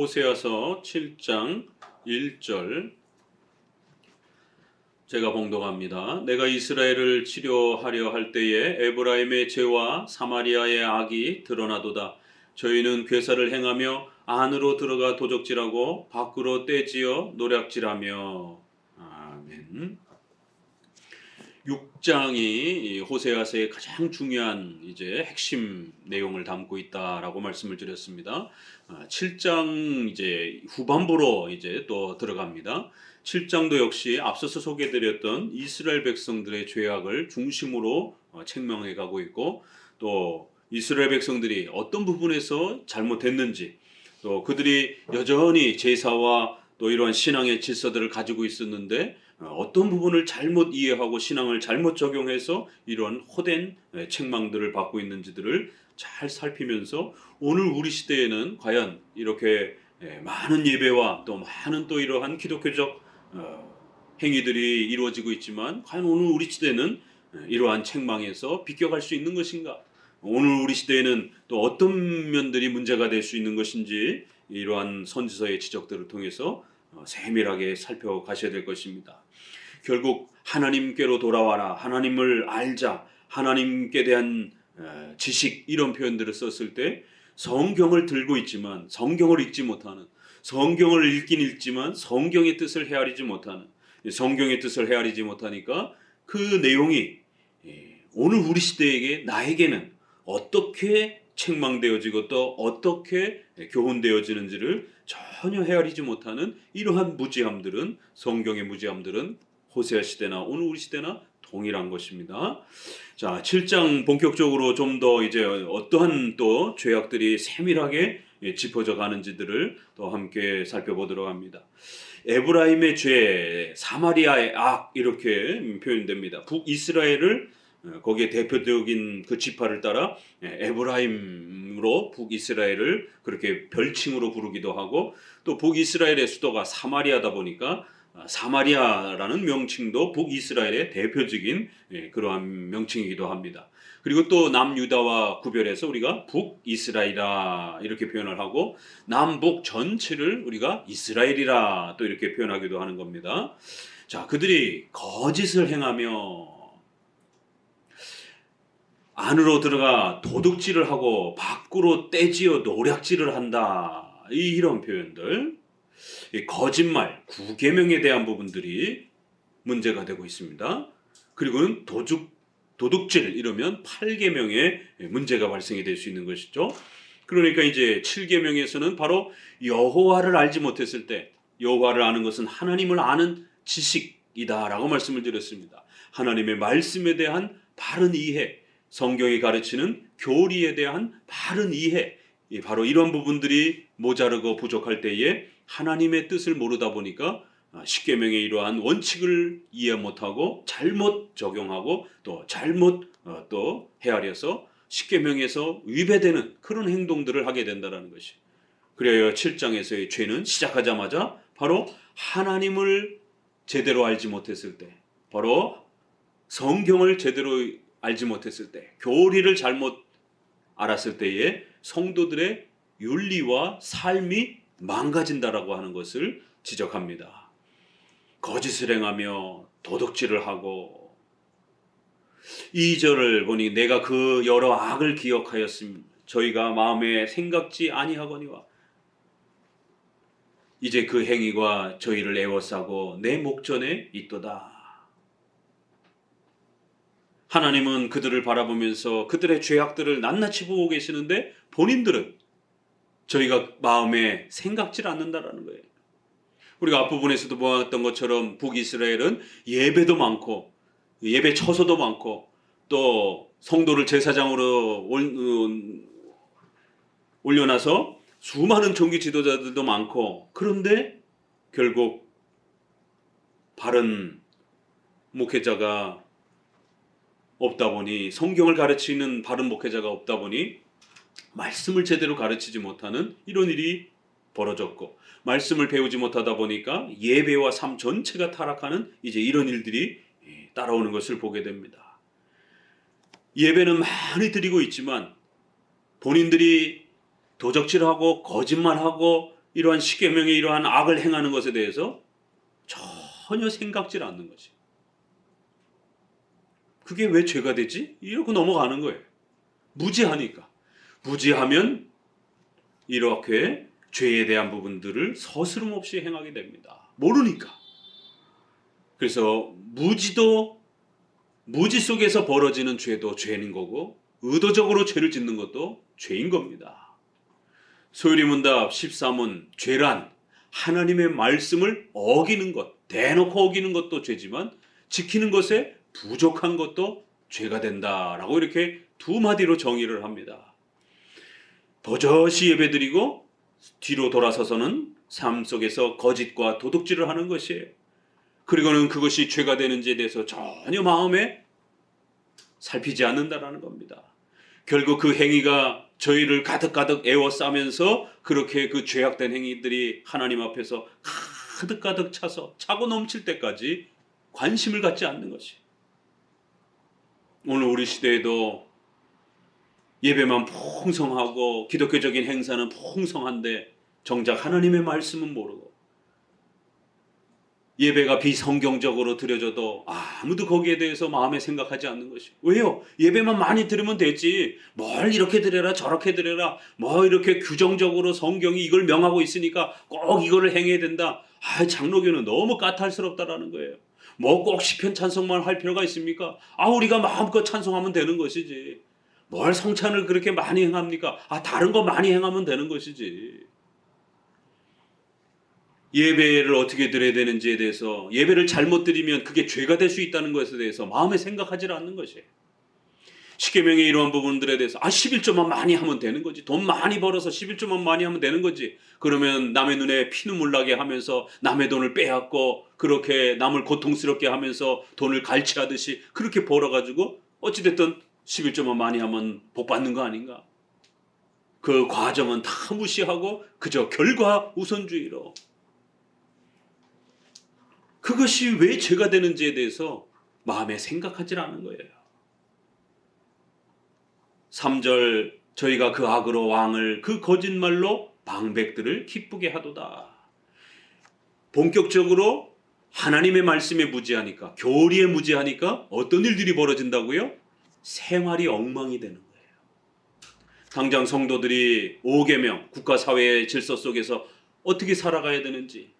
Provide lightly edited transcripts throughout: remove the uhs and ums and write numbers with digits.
호세아서 7장 1절 제가 봉독합니다. 내가 이스라엘을 치료하려 할 때에 에브라임의 죄와 사마리아의 악이 드러나도다. 저희는 괴사를 행하며 안으로 들어가 도적질하고 밖으로 떼지어 노략질하며. 아멘. 6장이 호세아서의 가장 중요한 이제 핵심 내용을 담고 있다라고 말씀을 드렸습니다. 7장 이제 후반부로 이제 또 들어갑니다. 7장도 역시 앞서서 소개드렸던 이스라엘 백성들의 죄악을 중심으로 책망해 가고 있고, 또 이스라엘 백성들이 어떤 부분에서 잘못했는지, 또 그들이 여전히 제사와 또 이러한 신앙의 질서들을 가지고 있었는데 어떤 부분을 잘못 이해하고 신앙을 잘못 적용해서 이런 호된 책망들을 받고 있는지들을 잘 살피면서 오늘 우리 시대에는 과연 이렇게 많은 예배와 또 많은 또 이러한 기독교적 행위들이 이루어지고 있지만 과연 오늘 우리 시대는 이러한 책망에서 비껴갈 수 있는 것인가? 오늘 우리 시대에는 또 어떤 면들이 문제가 될 수 있는 것인지 이러한 선지서의 지적들을 통해서 세밀하게 살펴가셔야 될 것입니다. 결국 하나님께로 돌아와라, 하나님을 알자, 하나님께 대한 지식, 이런 표현들을 썼을 때 성경을 들고 있지만 성경을 읽지 못하는, 성경을 읽긴 읽지만 성경의 뜻을 헤아리지 못하는, 성경의 뜻을 헤아리지 못하니까 그 내용이 오늘 우리 시대에게, 나에게는 어떻게 책망되어지고 또 어떻게 교훈되어지는지를 전혀 헤아리지 못하는 이러한 무지함들은, 성경의 무지함들은 호세아 시대나 오늘 우리 시대나 동일한 것입니다. 자, 7장 본격적으로 좀 더 이제 어떠한 또 죄악들이 세밀하게 짚어져 가는지들을 또 함께 살펴보도록 합니다. 에브라임의 죄, 사마리아의 악, 이렇게 표현됩니다. 북이스라엘을 거기에 대표적인 그 지파를 따라 에브라임으로 북이스라엘을 그렇게 별칭으로 부르기도 하고, 또 북이스라엘의 수도가 사마리아다 보니까 사마리아라는 명칭도 북이스라엘의 대표적인 그러한 명칭이기도 합니다. 그리고 또 남유다와 구별해서 우리가 북이스라엘이라 이렇게 표현을 하고, 남북 전체를 우리가 이스라엘이라 또 이렇게 표현하기도 하는 겁니다. 자, 그들이 거짓을 행하며 안으로 들어가 도둑질을 하고 밖으로 떼지어 노략질을 한다, 이런 표현들, 거짓말, 구계명에 대한 부분들이 문제가 되고 있습니다. 그리고는 도둑질, 이러면 8계명에 문제가 발생이 될 수 있는 것이죠. 그러니까 이제 7계명에서는 바로 여호와를 알지 못했을 때, 여호와를 아는 것은 하나님을 아는 지식이다라고 말씀을 드렸습니다. 하나님의 말씀에 대한 바른 이해, 성경이 가르치는 교리에 대한 바른 이해, 바로 이런 부분들이 모자르고 부족할 때에 하나님의 뜻을 모르다 보니까 10계명의 이러한 원칙을 이해 못하고 잘못 적용하고 또 잘못 또 헤아려서 10계명에서 위배되는 그런 행동들을 하게 된다는 것이. 그래야 7장에서의 죄는 시작하자마자 바로 하나님을 제대로 알지 못했을 때, 바로 성경을 제대로 알지 못했을 때, 교리를 잘못 알았을 때에 성도들의 윤리와 삶이 망가진다라고 하는 것을 지적합니다. 거짓을 행하며 도둑질을 하고, 2절을 보니 내가 그 여러 악을 기억하였음 저희가 마음에 생각지 아니하거니와, 이제 그 행위가 저희를 애워싸고 내 목전에 있도다. 하나님은 그들을 바라보면서 그들의 죄악들을 낱낱이 보고 계시는데 본인들은 저희가 마음에 생각질 않는다라는 거예요. 우리가 앞부분에서도 보았던 것처럼 북이스라엘은 예배도 많고 예배 처소도 많고 또 성도를 제사장으로 올려놔서 수많은 종교 지도자들도 많고, 그런데 결국 바른 목회자가 없다 보니, 성경을 가르치는 바른 목회자가 없다 보니 말씀을 제대로 가르치지 못하는 이런 일이 벌어졌고, 말씀을 배우지 못하다 보니까 예배와 삶 전체가 타락하는 이제 이런 일들이 따라오는 것을 보게 됩니다. 예배는 많이 드리고 있지만 본인들이 도적질하고 거짓말하고 이러한 십계명의 이러한 악을 행하는 것에 대해서 전혀 생각질 않는 거지. 그게 왜 죄가 되지? 이러고 넘어가는 거예요. 무지하니까. 무지하면 이렇게 죄에 대한 부분들을 서스름 없이 행하게 됩니다. 모르니까. 그래서 무지 속에서 벌어지는 죄도 죄인 거고 의도적으로 죄를 짓는 것도 죄인 겁니다. 소유리문답 13은 죄란 하나님의 말씀을 어기는 것, 대놓고 어기는 것도 죄지만 지키는 것에 부족한 것도 죄가 된다라고 이렇게 두 마디로 정의를 합니다. 버젓이 예배드리고 뒤로 돌아서서는 삶 속에서 거짓과 도둑질을 하는 것이에요. 그리고는 그것이 죄가 되는지에 대해서 전혀 마음에 살피지 않는다라는 겁니다. 결국 그 행위가 저희를 가득가득 에워싸면서 그렇게 그 죄악된 행위들이 하나님 앞에서 가득가득 차서 차고 넘칠 때까지 관심을 갖지 않는 것이. 오늘 우리 시대에도 예배만 풍성하고 기독교적인 행사는 풍성한데 정작 하나님의 말씀은 모르고 예배가 비성경적으로 드려져도 아무도 거기에 대해서 마음에 생각하지 않는 것이. 왜요? 예배만 많이 드리면 되지. 뭘 이렇게 드려라 저렇게 드려라. 뭐 이렇게 규정적으로 성경이 이걸 명하고 있으니까 꼭 이거를 행해야 된다. 장로교는 너무 까탈스럽다라는 거예요. 뭐 꼭 시편 찬송만 할 필요가 있습니까? 우리가 마음껏 찬송하면 되는 것이지. 뭘 성찬을 그렇게 많이 행합니까? 다른 거 많이 행하면 되는 것이지. 예배를 어떻게 드려야 되는지에 대해서 예배를 잘못 드리면 그게 죄가 될 수 있다는 것에 대해서 마음에 생각하지 않는 것이에요. 십계명의 이러한 부분들에 대해서 11조만 많이 하면 되는 거지. 돈 많이 벌어서 11조만 많이 하면 되는 거지. 그러면 남의 눈에 피눈물 나게 하면서 남의 돈을 빼앗고 그렇게 남을 고통스럽게 하면서 돈을 갈취하듯이 그렇게 벌어가지고 어찌됐든 11조만 많이 하면 복 받는 거 아닌가. 그 과정은 다 무시하고 그저 결과 우선주의로 그것이 왜 죄가 되는지에 대해서 마음에 생각하지 않는 거예요. 3절 저희가 그 악으로 왕을 그 거짓말로 방백들을 기쁘게 하도다. 본격적으로 하나님의 말씀에 무지하니까 교리에 무지하니까 어떤 일들이 벌어진다고요? 생활이 엉망이 되는 거예요. 당장 성도들이 5계명 국가사회의 질서 속에서 어떻게 살아가야 되는지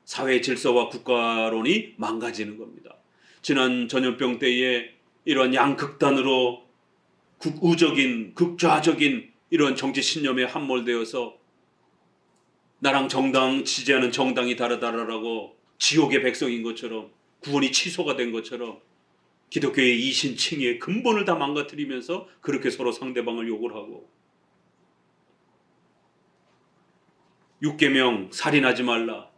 사회 질서와 국가론이 망가지는 겁니다. 지난 전염병 때에 이러한 양극단으로 극우적인 극좌적인 이런 정치 신념에 함몰되어서 나랑 지지하는 정당이 다르다라고 지옥의 백성인 것처럼 구원이 취소가 된 것처럼 기독교의 이신칭의의 근본을 다 망가뜨리면서 그렇게 서로 상대방을 욕을 하고 6계명 살인하지 말라.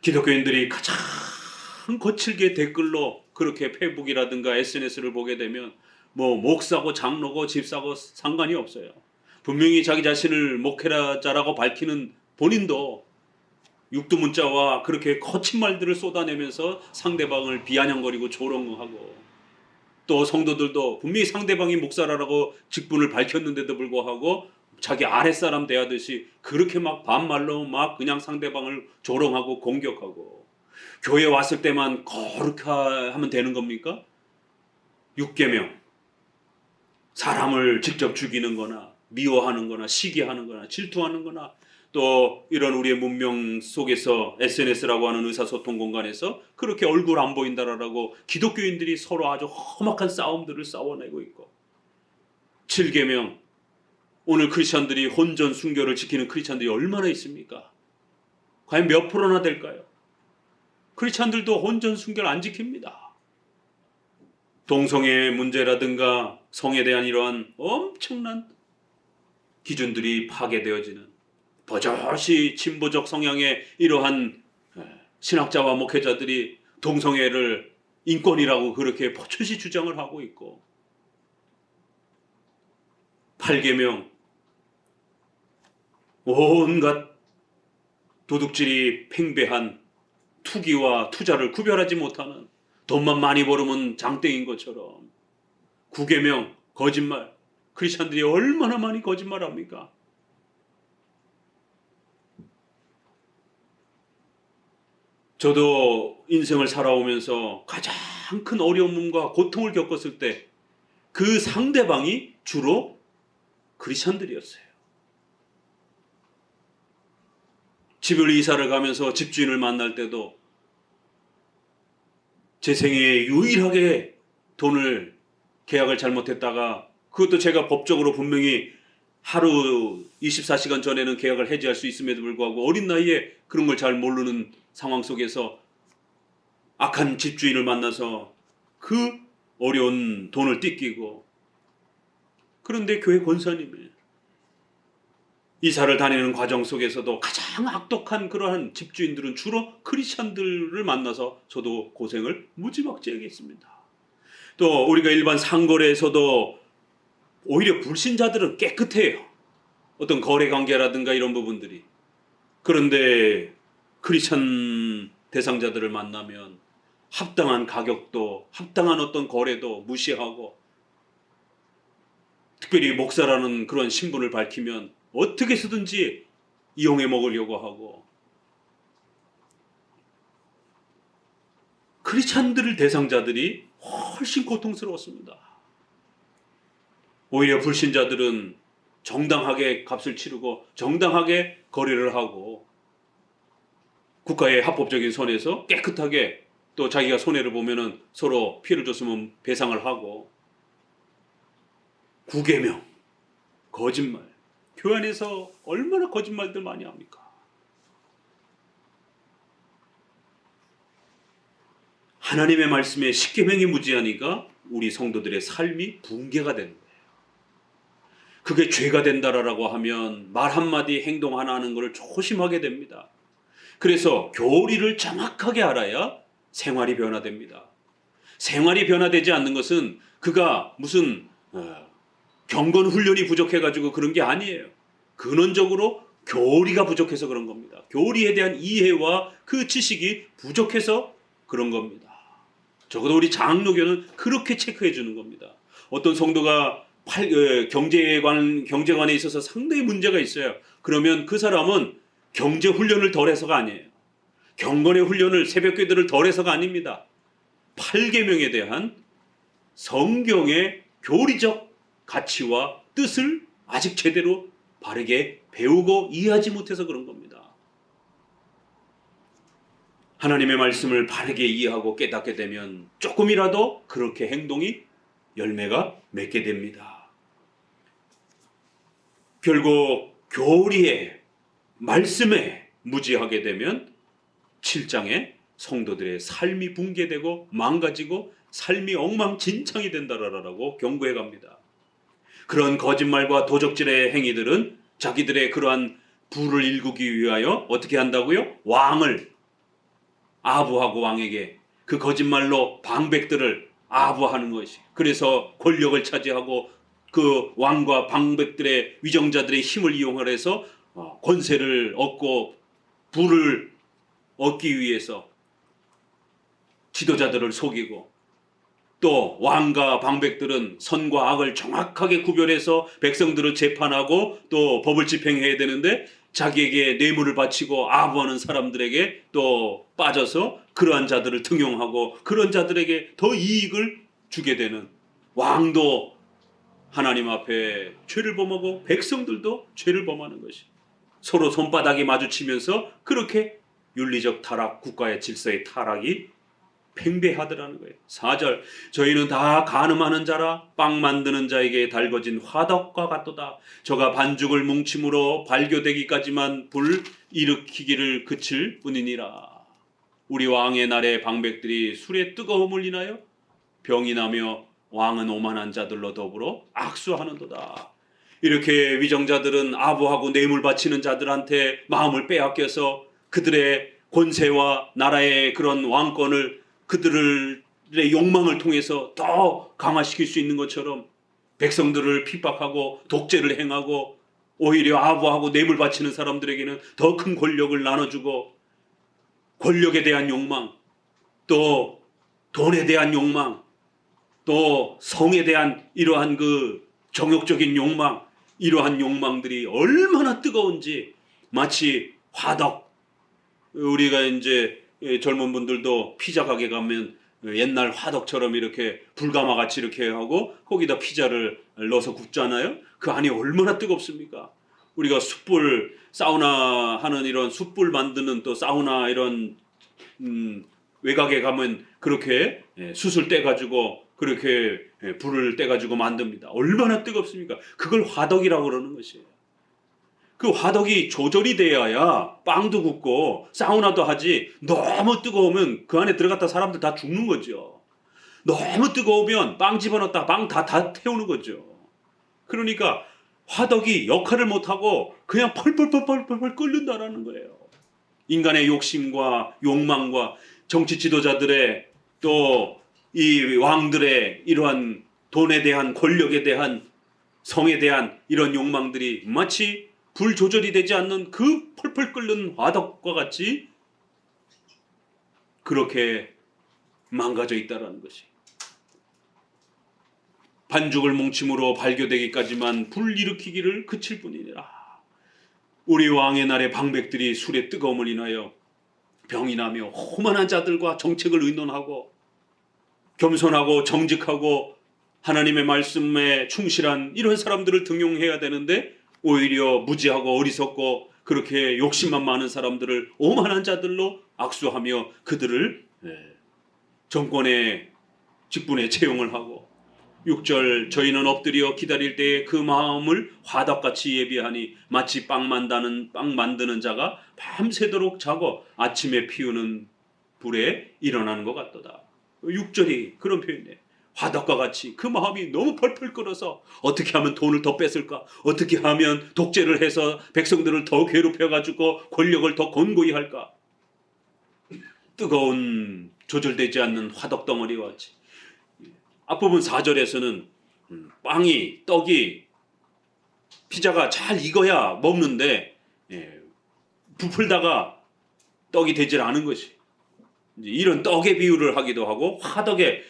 기독교인들이 가장 거칠게 댓글로 그렇게 페이북이라든가 SNS를 보게 되면 뭐 목사고 장로고 집사고 상관이 없어요. 분명히 자기 자신을 목회자라고 밝히는 본인도 육두문자와 그렇게 거친 말들을 쏟아내면서 상대방을 비아냥거리고 조롱하고 또 성도들도 분명히 상대방이 목사라고 직분을 밝혔는데도 불구하고 자기 아랫사람 대하듯이 그렇게 막 반말로 막 그냥 상대방을 조롱하고 공격하고 교회 왔을 때만 거룩하면 되는 겁니까? 6계명 사람을 직접 죽이는 거나 미워하는 거나 시기하는 거나 질투하는 거나 또 이런 우리의 문명 속에서 SNS라고 하는 의사소통 공간에서 그렇게 얼굴 안 보인다라고 기독교인들이 서로 아주 험악한 싸움들을 싸워내고 있고 7계명 오늘 크리스찬들이 혼전 순교를 지키는 크리스찬들이 얼마나 있습니까? 과연 몇 프로나 될까요? 크리스찬들도 혼전 순교를 안 지킵니다. 동성애 문제라든가 성에 대한 이러한 엄청난 기준들이 파괴되어지는 버젓이 진보적 성향의 이러한 신학자와 목회자들이 동성애를 인권이라고 그렇게 버젓이 주장을 하고 있고 8계명 온갖 도둑질이 팽배한 투기와 투자를 구별하지 못하는 돈만 많이 벌으면 장땡인 것처럼 9계명 거짓말 크리스찬들이 얼마나 많이 거짓말합니까? 저도 인생을 살아오면서 가장 큰 어려움과 고통을 겪었을 때 그 상대방이 주로 크리스천들이었어요. 집을 이사를 가면서 집주인을 만날 때도 제 생애에 유일하게 돈을 계약을 잘못했다가, 그것도 제가 법적으로 분명히 하루 24시간 전에는 계약을 해지할 수 있음에도 불구하고 어린 나이에 그런 걸 잘 모르는 상황 속에서 악한 집주인을 만나서 그 어려운 돈을 띠끼고, 그런데 교회 권사님이 이사를 다니는 과정 속에서도 가장 악독한 그러한 집주인들은 주로 크리스천들을 만나서 저도 고생을 무지막지하게 했습니다. 또 우리가 일반 상거래에서도 오히려 불신자들은 깨끗해요. 어떤 거래 관계라든가 이런 부분들이. 그런데 크리스천 대상자들을 만나면 합당한 가격도, 합당한 어떤 거래도 무시하고, 특별히 목사라는 그런 신분을 밝히면 어떻게 해서든지 이용해 먹으려고 하고, 크리스찬들 대상자들이 훨씬 고통스러웠습니다. 오히려 불신자들은 정당하게 값을 치르고 정당하게 거래를 하고 국가의 합법적인 선에서 깨끗하게, 또 자기가 손해를 보면은 서로 피해를 줬으면 배상을 하고, 구계명, 거짓말, 교회 안에서 얼마나 거짓말들 많이 합니까? 하나님의 말씀에 십계명이 무지하니까 우리 성도들의 삶이 붕괴가 되는 거예요. 그게 죄가 된다라고 하면 말 한마디 행동 하나 하는 것을 조심하게 됩니다. 그래서 교리를 정확하게 알아야 생활이 변화됩니다. 생활이 변화되지 않는 것은 그가 무슨 경건 훈련이 부족해가지고 그런 게 아니에요. 근원적으로 교리가 부족해서 그런 겁니다. 교리에 대한 이해와 그 지식이 부족해서 그런 겁니다. 적어도 우리 장로교는 그렇게 체크해 주는 겁니다. 어떤 성도가 경제관에 있어서 상당히 문제가 있어요. 그러면 그 사람은 경제 훈련을 덜 해서가 아니에요. 경건의 훈련을, 새벽기도를 덜 해서가 아닙니다. 8계명에 대한 성경의 교리적 가치와 뜻을 아직 제대로 바르게 배우고 이해하지 못해서 그런 겁니다. 하나님의 말씀을 바르게 이해하고 깨닫게 되면 조금이라도 그렇게 행동이 열매가 맺게 됩니다. 결국 교리에, 말씀에 무지하게 되면 7장에 성도들의 삶이 붕괴되고 망가지고 삶이 엉망진창이 된다라고 경고해 갑니다. 그런 거짓말과 도적질의 행위들은 자기들의 그러한 부를 일구기 위하여 어떻게 한다고요? 왕을 아부하고, 왕에게 그 거짓말로 방백들을 아부하는 것이, 그래서 권력을 차지하고 그 왕과 방백들의 위정자들의 힘을 이용해서 권세를 얻고 부를 얻기 위해서 지도자들을 속이고, 또 왕과 방백들은 선과 악을 정확하게 구별해서 백성들을 재판하고 또 법을 집행해야 되는데 자기에게 뇌물을 바치고 아부하는 사람들에게 또 빠져서 그러한 자들을 등용하고 그런 자들에게 더 이익을 주게 되는, 왕도 하나님 앞에 죄를 범하고 백성들도 죄를 범하는 것이, 서로 손바닥이 마주치면서 그렇게 윤리적 타락, 국가의 질서의 타락이 팽배하더라는 거예요. 4절, 저희는 다 간음하는 자라 빵 만드는 자에게 달궈진 화덕과 같도다. 저가 반죽을 뭉침으로 발교되기까지만 불 일으키기를 그칠 뿐이니라. 우리 왕의 날에 방백들이 술에 뜨거움을 인하여 병이 나며 왕은 오만한 자들로 더불어 악수하는도다. 이렇게 위정자들은 아부하고 뇌물 바치는 자들한테 마음을 빼앗겨서 그들의 권세와 나라의 그런 왕권을 그들의 욕망을 통해서 더 강화시킬 수 있는 것처럼 백성들을 핍박하고 독재를 행하고 오히려 아부하고 뇌물 바치는 사람들에게는 더 큰 권력을 나눠주고, 권력에 대한 욕망, 또 돈에 대한 욕망, 또 성에 대한 이러한 그 정욕적인 욕망, 이러한 욕망들이 얼마나 뜨거운지, 마치 화덕, 우리가 이제 젊은 분들도 피자 가게 가면 옛날 화덕처럼 이렇게 불가마같이 이렇게 하고 거기다 피자를 넣어서 굽잖아요. 그 안이 얼마나 뜨겁습니까? 우리가 숯불 사우나 하는 이런 숯불 만드는 또 사우나 이런 외곽에 가면 그렇게 숯을 떼가지고 그렇게 불을 떼가지고 만듭니다. 얼마나 뜨겁습니까? 그걸 화덕이라고 그러는 것이에요. 그 화덕이 조절이 돼야 빵도 굽고 사우나도 하지, 너무 뜨거우면 그 안에 들어갔다 사람들 다 죽는 거죠. 너무 뜨거우면 빵 집어넣었다 빵 다 태우는 거죠. 그러니까 화덕이 역할을 못하고 그냥 펄펄펄펄펄 끓는다라는 거예요. 인간의 욕심과 욕망과 정치 지도자들의 또 이 왕들의 이러한 돈에 대한, 권력에 대한, 성에 대한 이런 욕망들이 마치 불 조절이 되지 않는 그 펄펄 끓는 화덕과 같이 그렇게 망가져 있다라는 것이. 반죽을 뭉침으로 발교되기까지만 불 일으키기를 그칠 뿐이니라. 우리 왕의 날에 방백들이 술의 뜨거움을 인하여 병이 나며 오만한 자들과 정책을 의논하고 겸손하고 정직하고 하나님의 말씀에 충실한 이런 사람들을 등용해야 되는데 오히려 무지하고 어리석고 그렇게 욕심만 많은 사람들을 오만한 자들로 악수하며 그들을 정권의 직분에 채용을 하고 6절 저희는 엎드려 기다릴 때에 그 마음을 화덕같이 예비하니 마치 빵 만드는 자가 밤새도록 자고 아침에 피우는 불에 일어나는 것 같도다. 6절이 그런 표현이에요. 화덕과 같이 그 마음이 너무 펄펄 끓어서 어떻게 하면 돈을 더 뺏을까? 어떻게 하면 독재를 해서 백성들을 더 괴롭혀가지고 권력을 더 곤고히 할까? 뜨거운 조절되지 않는 화덕 덩어리와 같이. 앞부분 4절에서는 빵이, 떡이, 피자가 잘 익어야 먹는데 부풀다가 떡이 되질 않은 것이. 이런 떡의 비유를 하기도 하고 화덕의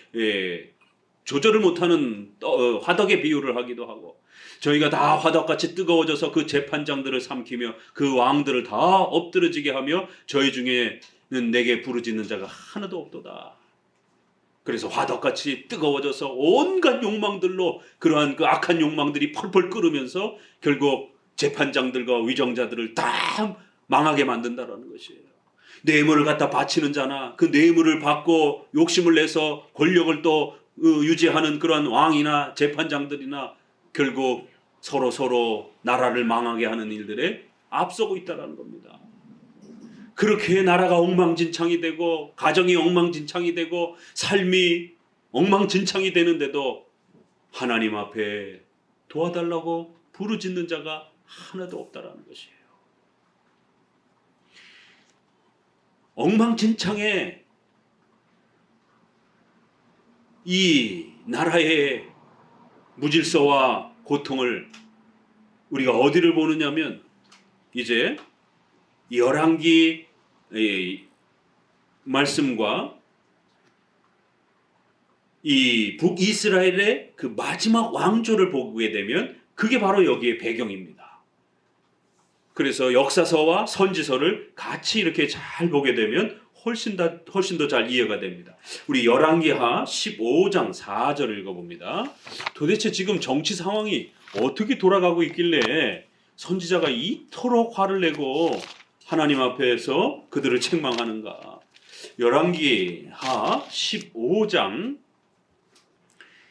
조절을 못하는 화덕의 비유를 하기도 하고 저희가 다 화덕같이 뜨거워져서 그 재판장들을 삼키며 그 왕들을 다 엎드러지게 하며 저희 중에는 내게 부르짖는 자가 하나도 없도다. 그래서 화덕같이 뜨거워져서 온갖 욕망들로 그러한 그 악한 욕망들이 펄펄 끓으면서 결국 재판장들과 위정자들을 다 망하게 만든다라는 것이에요. 뇌물을 갖다 바치는 자나 그 뇌물을 받고 욕심을 내서 권력을 또 유지하는 그러한 왕이나 재판장들이나 결국 서로 나라를 망하게 하는 일들에 앞서고 있다는 겁니다. 그렇게 나라가 엉망진창이 되고 가정이 엉망진창이 되고 삶이 엉망진창이 되는데도 하나님 앞에 도와달라고 부르짖는 자가 하나도 없다라는 것이에요. 엉망진창의 이 나라의 무질서와 고통을 우리가 어디를 보느냐면 이제 열왕기 말씀과 이 북이스라엘의 그 마지막 왕조를 보게 되면 그게 바로 여기에 배경입니다. 그래서 역사서와 선지서를 같이 이렇게 잘 보게 되면 훨씬 더 잘 이해가 됩니다. 우리 열왕기하 15장 4절 읽어봅니다. 도대체 지금 정치 상황이 어떻게 돌아가고 있길래 선지자가 이토록 화를 내고 하나님 앞에서 그들을 책망하는가? 열왕기하 15장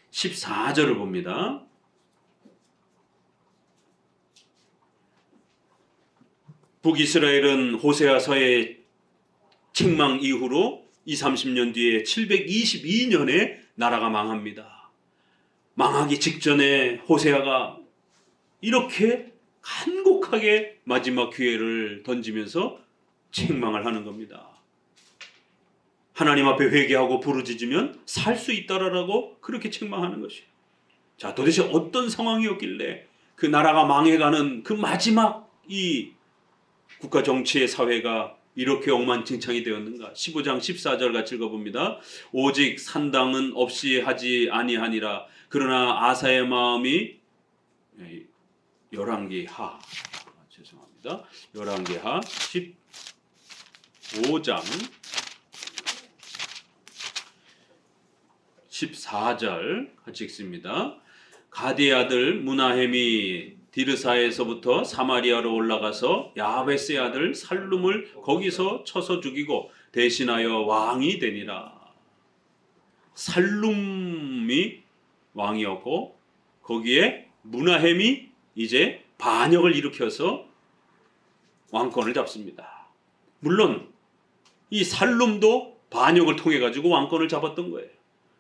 14절을 봅니다. 북이스라엘은 호세아서의 책망 이후로 20-30년 뒤에 722년에 나라가 망합니다. 망하기 직전에 호세아가 이렇게 간곡하게 마지막 기회를 던지면서 책망을 하는 겁니다. 하나님 앞에 회개하고 부르짖으면 살 수 있다라고 그렇게 책망하는 것이에요. 자, 도대체 어떤 상황이었길래 그 나라가 망해가는 그 마지막 이 국가 정치의 사회가 이렇게 엉망진창이 되었는가? 15장 14절 같이 읽어봅니다. 오직 산당은 없이 하지 아니하니라. 그러나 아사의 마음이 열왕기하 죄송합니다. 열왕기하 15장 14절 같이 읽습니다. 가디의 아들 므나헴이 디르사에서부터 사마리아로 올라가서 야베스의 아들 살룸을 거기서 쳐서 죽이고 대신하여 왕이 되니라. 살룸이 왕이었고 거기에 므나헴이 이제 반역을 일으켜서 왕권을 잡습니다. 물론 이 살룸도 반역을 통해 가지고 왕권을 잡았던 거예요.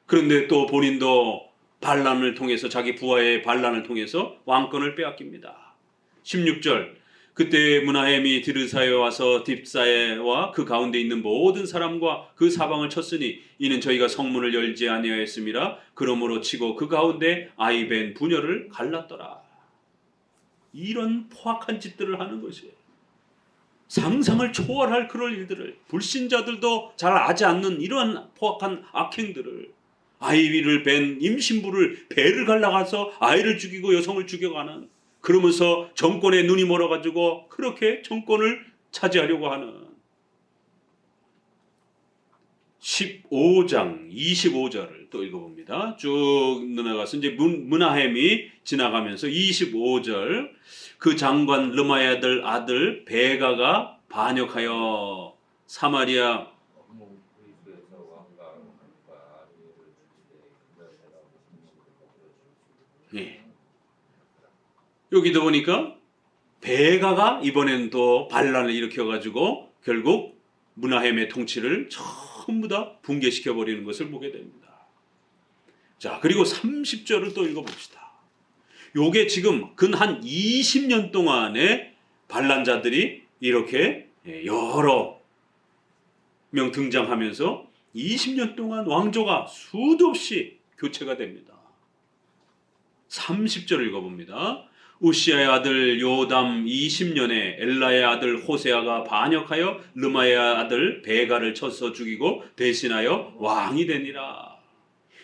그런데 또 본인도 반란을 통해서 자기 부하의 반란을 통해서 왕권을 빼앗깁니다. 16절 그때 므나헴이 디르사에 와서 딥사에와 그 가운데 있는 모든 사람과 그 사방을 쳤으니 이는 저희가 성문을 열지 아니하였음이라. 그러므로 치고 그 가운데 아이벤 부녀를 갈랐더라. 이런 포악한 짓들을 하는 것이에요. 상상을 초월할 그런 일들을, 불신자들도 잘 아지 않는 이러한 포악한 악행들을, 아이를 뵌 임신부를 배를 갈라가서 아이를 죽이고 여성을 죽여가는, 그러면서 정권에 눈이 멀어가지고 그렇게 정권을 차지하려고 하는 15장 25절을 또 읽어봅니다. 쭉 내려가서 이제 므나헴이 지나가면서 25절 그 장관 르마의 아들 베가가 반역하여 사마리아 예. 여기도 보니까 베가가 이번엔 또 반란을 일으켜가지고 결국 므나헴의 통치를 전부 다 붕괴시켜 버리는 것을 보게 됩니다. 자, 그리고 30절을 또 읽어봅시다. 요게 지금 근 한 20년 동안의 반란자들이 이렇게 여러 명 등장하면서 20년 동안 왕조가 수도 없이 교체가 됩니다. 30절을 읽어봅니다. 우시아의 아들 요담 20년에 엘라의 아들 호세아가 반역하여 르마의 아들 베가를 쳐서 죽이고 대신하여 왕이 되니라.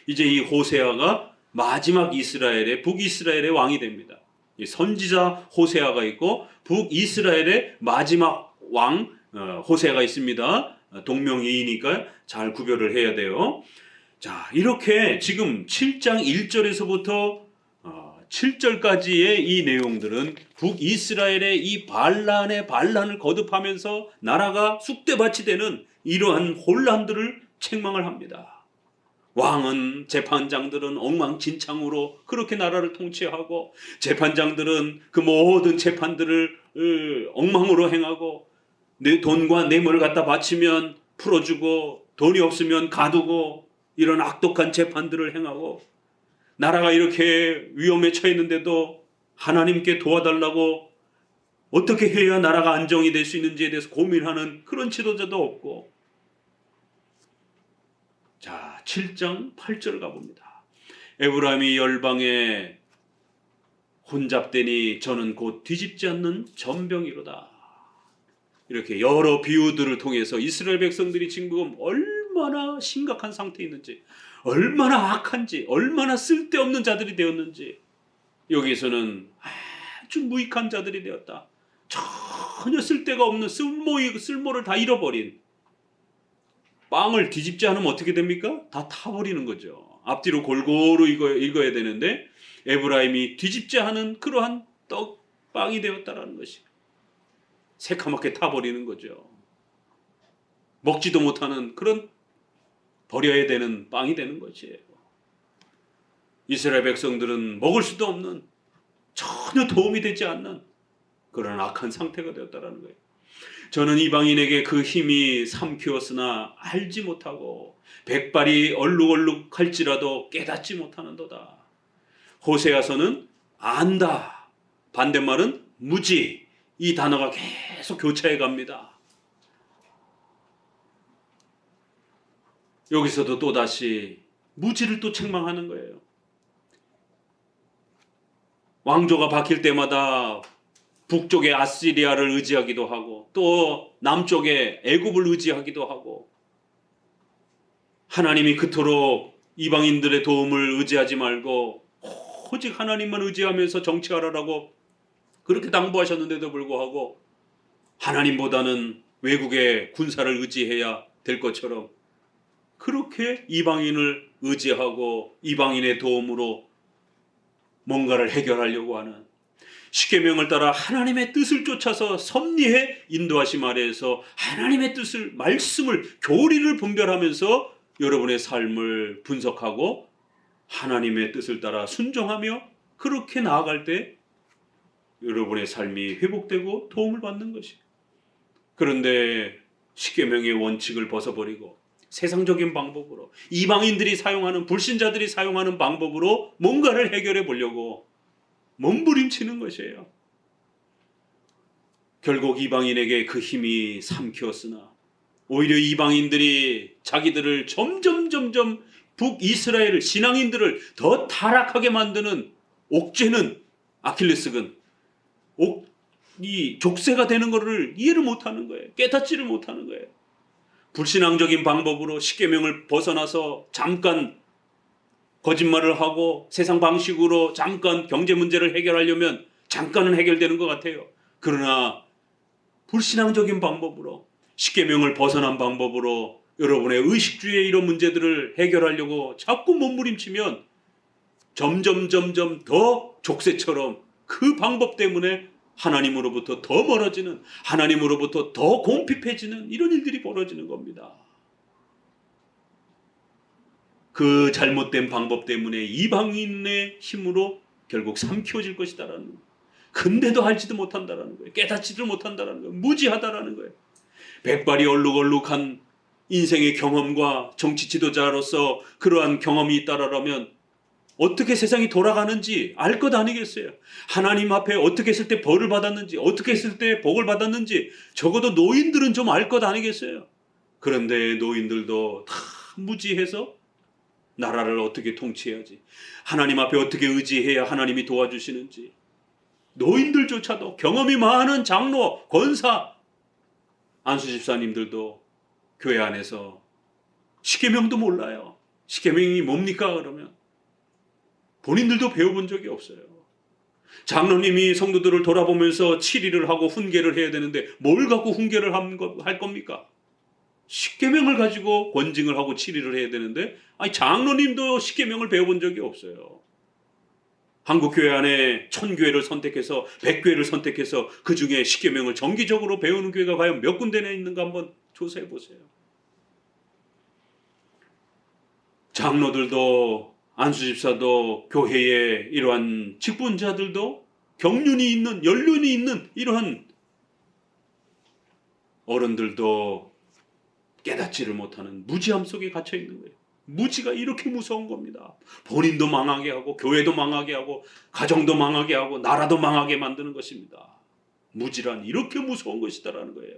이제 이 호세아가 마지막 이스라엘의 북이스라엘의 왕이 됩니다. 선지자 호세아가 있고 북이스라엘의 마지막 왕 호세아가 있습니다. 동명이인이니까 잘 구별을 해야 돼요. 자, 이렇게 지금 7장 1절에서부터 7절까지의 이 내용들은 북이스라엘의 이 반란을 거듭하면서 나라가 쑥대밭이 되는 이러한 혼란들을 책망을 합니다. 왕은, 재판장들은 엉망진창으로 그렇게 나라를 통치하고 재판장들은 그 모든 재판들을 엉망으로 행하고 내 돈과 뇌물을 갖다 바치면 풀어주고 돈이 없으면 가두고 이런 악독한 재판들을 행하고 나라가 이렇게 위험에 처했는데도 하나님께 도와달라고 어떻게 해야 나라가 안정이 될 수 있는지에 대해서 고민하는 그런 지도자도 없고. 자, 7장 8절 가봅니다. 에브라임이 열방에 혼잡되니 저는 곧 뒤집지 않는 전병이로다. 이렇게 여러 비유들을 통해서 이스라엘 백성들이 지금 얼마나 심각한 상태에 있는지, 얼마나 악한지, 얼마나 쓸데없는 자들이 되었는지, 여기서는 아주 무익한 자들이 되었다. 전혀 쓸데가 없는 쓸모를 다 잃어버린, 빵을 뒤집지 않으면 어떻게 됩니까? 다 타버리는 거죠. 앞뒤로 골고루 읽어야 되는데 에브라임이 뒤집지 않은 그러한 빵이 되었다라는 것이 새카맣게 타버리는 거죠. 먹지도 못하는 그런 버려야 되는 빵이 되는 것이에요. 이스라엘 백성들은 먹을 수도 없는, 전혀 도움이 되지 않는 그런 악한 상태가 되었다라는 거예요. 저는 이방인에게 그 힘이 삼키었으나 알지 못하고 백발이 얼룩얼룩할지라도 깨닫지 못하는도다. 호세아서는 안다, 반대말은 무지, 이 단어가 계속 교차해 갑니다. 여기서도 또다시 무지를 또 책망하는 거예요. 왕조가 바뀔 때마다 북쪽의 아시리아를 의지하기도 하고 또 남쪽의 애굽을 의지하기도 하고, 하나님이 그토록 이방인들의 도움을 의지하지 말고 오직 하나님만 의지하면서 정치하라라고 그렇게 당부하셨는데도 불구하고 하나님보다는 외국의 군사를 의지해야 될 것처럼 그렇게 이방인을 의지하고 이방인의 도움으로 뭔가를 해결하려고 하는, 십계명을 따라 하나님의 뜻을 쫓아서 섭리해 인도하심 아래에서 하나님의 뜻을, 말씀을, 교리를 분별하면서 여러분의 삶을 분석하고 하나님의 뜻을 따라 순종하며 그렇게 나아갈 때 여러분의 삶이 회복되고 도움을 받는 것이. 그런데 십계명의 원칙을 벗어버리고 세상적인 방법으로, 이방인들이 사용하는, 불신자들이 사용하는 방법으로 뭔가를 해결해 보려고 몸부림치는 것이에요. 결국 이방인에게 그 힘이 삼키었으나 오히려 이방인들이 자기들을 점점 북이스라엘 신앙인들을 더 타락하게 만드는 옥죄는 아킬레스건, 이 족쇄가 되는 것을 이해를 못하는 거예요. 깨닫지를 못하는 거예요. 불신앙적인 방법으로 십계명을 벗어나서 잠깐 거짓말을 하고 세상 방식으로 잠깐 경제 문제를 해결하려면 잠깐은 해결되는 것 같아요. 그러나 불신앙적인 방법으로, 십계명을 벗어난 방법으로 여러분의 의식주의의 이런 문제들을 해결하려고 자꾸 몸부림치면 점점 더 족쇄처럼 그 방법 때문에 하나님으로부터 더 멀어지는, 하나님으로부터 더 공핍해지는 이런 일들이 벌어지는 겁니다. 그 잘못된 방법 때문에 이방인의 힘으로 결국 삼키워질 것이다라는 거예요. 근데도 알지도 못한다라는 거예요. 깨닫지도 못한다라는 거예요. 무지하다라는 거예요. 백발이 얼룩얼룩한 인생의 경험과 정치 지도자로서 그러한 경험이 있다라면 어떻게 세상이 돌아가는지 알 것 아니겠어요? 하나님 앞에 어떻게 했을 때 벌을 받았는지, 어떻게 했을 때 복을 받았는지 적어도 노인들은 좀 알 것 아니겠어요? 그런데 노인들도 다 무지해서 나라를 어떻게 통치해야지, 하나님 앞에 어떻게 의지해야 하나님이 도와주시는지, 노인들조차도, 경험이 많은 장로, 권사, 안수집사님들도 교회 안에서 십계명도 몰라요. 십계명이 뭡니까 그러면? 본인들도 배워본 적이 없어요. 장로님이 성도들을 돌아보면서 치리를 하고 훈계를 해야 되는데 뭘 갖고 훈계를 할 겁니까? 십계명을 가지고 권징을 하고 치리를 해야 되는데, 아니 장로님도 십계명을 배워본 적이 없어요. 한국교회 안에 1000교회를 선택해서 100교회를 선택해서 그 중에 십계명을 정기적으로 배우는 교회가 과연 몇 군데나 있는가 한번 조사해 보세요. 장로들도, 안수집사도, 교회의 이러한 직분자들도, 경륜이 있는, 연륜이 있는 이러한 어른들도 깨닫지를 못하는 무지함 속에 갇혀 있는 거예요. 무지가 이렇게 무서운 겁니다. 본인도 망하게 하고, 교회도 망하게 하고, 가정도 망하게 하고, 나라도 망하게 만드는 것입니다. 무지란 이렇게 무서운 것이다라는 거예요.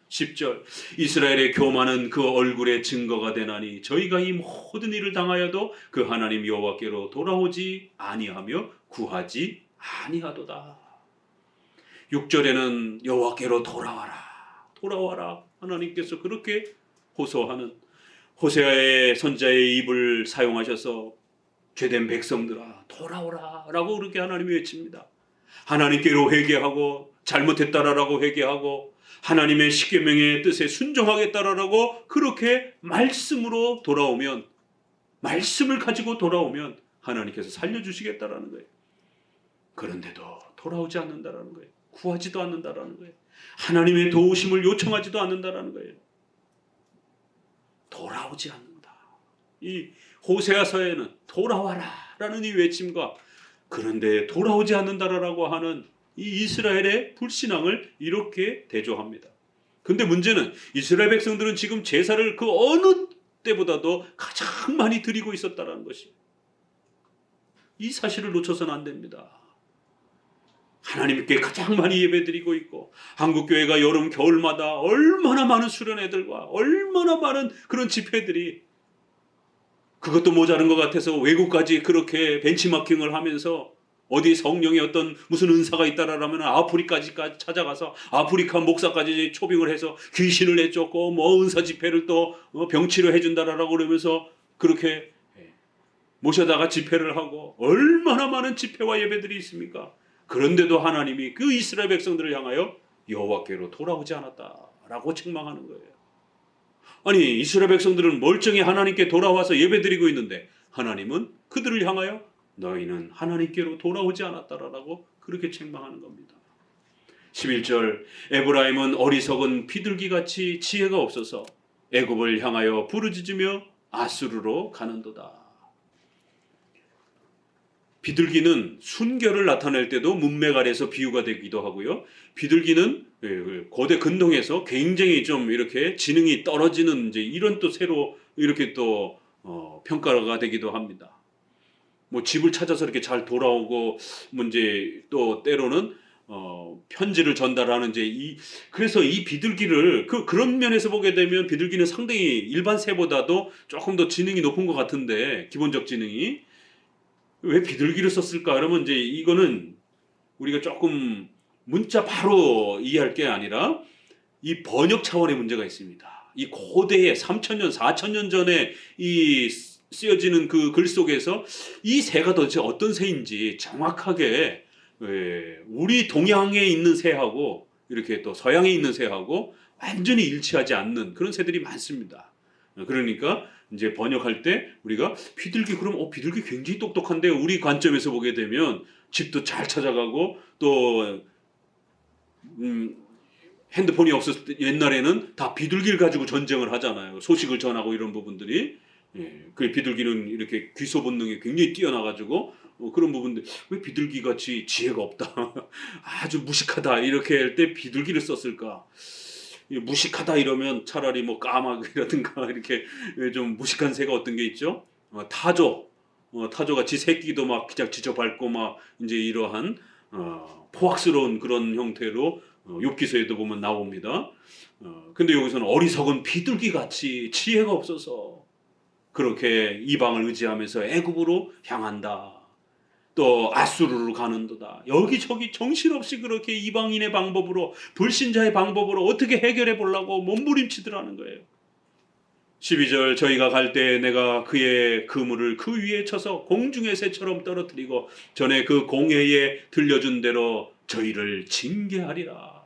10절, 이스라엘의 교만은 그 얼굴의 증거가 되나니 저희가 이 모든 일을 당하여도 그 하나님 여호와께로 돌아오지 아니하며 구하지 아니하도다. 6절에는 여호와께로 돌아와라 하나님께서 그렇게 호소하는, 호세아의 선자의 입을 사용하셔서 죄된 백성들아 돌아오라 라고 그렇게 하나님이 외칩니다. 하나님께로 회개하고, 잘못했다라고 회개하고, 하나님의 십계명의 뜻에 순종하겠다라고 그렇게 말씀으로 돌아오면, 말씀을 가지고 돌아오면 하나님께서 살려주시겠다라는 거예요. 그런데도 돌아오지 않는다라는 거예요. 구하지도 않는다라는 거예요. 하나님의 도우심을 요청하지도 않는다라는 거예요. 돌아오지 않는다. 이 호세아서에는 돌아와라 라는 이 외침과, 그런데 돌아오지 않는다라고 하는 이 이스라엘의 불신앙을 이렇게 대조합니다. 근데 문제는 이스라엘 백성들은 지금 제사를 그 어느 때보다도 가장 많이 드리고 있었다는 것이, 이 사실을 놓쳐서는 안 됩니다. 하나님께 가장 많이 예배드리고 있고, 한국교회가 여름 겨울마다 얼마나 많은 수련회들과 얼마나 많은 그런 집회들이, 그것도 모자른 것 같아서 외국까지 그렇게 벤치마킹을 하면서 어디 성령의 어떤 무슨 은사가 있다라면 아프리카까지 찾아가서 아프리카 목사까지 초빙을 해서 귀신을 내쫓고 뭐 은사 집회를 또 병치료 해준다라고 그러면서 그렇게 모셔다가 집회를 하고, 얼마나 많은 집회와 예배들이 있습니까? 그런데도 하나님이 그 이스라엘 백성들을 향하여 여호와께로 돌아오지 않았다라고 책망하는 거예요. 아니 이스라엘 백성들은 멀쩡히 하나님께 돌아와서 예배드리고 있는데 하나님은 그들을 향하여 너희는 하나님께로 돌아오지 않았다라고 그렇게 책망하는 겁니다. 11절 에브라임은 어리석은 비둘기같이 지혜가 없어서 애굽을 향하여 부르짖으며 아수르로 가는도다. 비둘기는 순결을 나타낼 때도 문맥 아래서 비유가 되기도 하고요. 비둘기는 고대 근동에서 굉장히 좀 이렇게 지능이 떨어지는 이제 이런 또 새로 이렇게 또 평가가 되기도 합니다. 뭐 집을 찾아서 이렇게 잘 돌아오고 문제 또 때로는 편지를 전달하는 이제 그래서 이 비둘기를 그런 면에서 보게 되면 비둘기는 상당히 일반 새보다도 조금 더 지능이 높은 것 같은데 기본적 지능이 왜 비둘기를 썼을까? 그러면 이제 이거는 우리가 조금 문자 바로 이해할 게 아니라 이 번역 차원의 문제가 있습니다. 이 고대의 3,000년, 4,000년 전에 이 쓰여지는 그 글 속에서 이 새가 도대체 어떤 새인지 정확하게 우리 동양에 있는 새하고 이렇게 또 서양에 있는 새하고 완전히 일치하지 않는 그런 새들이 많습니다. 그러니까 이제 번역할 때 우리가 비둘기 그럼 비둘기 굉장히 똑똑한데 우리 관점에서 보게 되면 집도 잘 찾아가고 또 핸드폰이 없었을 때 옛날에는 다 비둘기를 가지고 전쟁을 하잖아요. 소식을 전하고 이런 부분들이 그 비둘기는 이렇게 귀소 본능이 굉장히 뛰어나가지고 그런 부분들 왜 비둘기 같이 지혜가 없다 아주 무식하다 이렇게 할 때 비둘기를 썼을까? 무식하다 이러면 차라리 뭐 까마귀라든가 이렇게 좀 무식한 새가 어떤 게 있죠? 타조가 지 새끼도 막 그냥 지저밟고 막 이제 이러한 포악스러운 그런 형태로 욥기서에도 보면 나옵니다. 근데 여기서는 어리석은 비둘기 같이 지혜가 없어서 그렇게 이방을 의지하면서 애굽으로 향한다. 또 아수르로 가는도다. 여기저기 정신없이 그렇게 이방인의 방법으로 불신자의 방법으로 어떻게 해결해 보려고 몸부림치더라는 거예요. 12절 저희가 갈 때 내가 그의 그물을 그 위에 쳐서 공중의 새처럼 떨어뜨리고 전에 그 공회에 들려준 대로 저희를 징계하리라.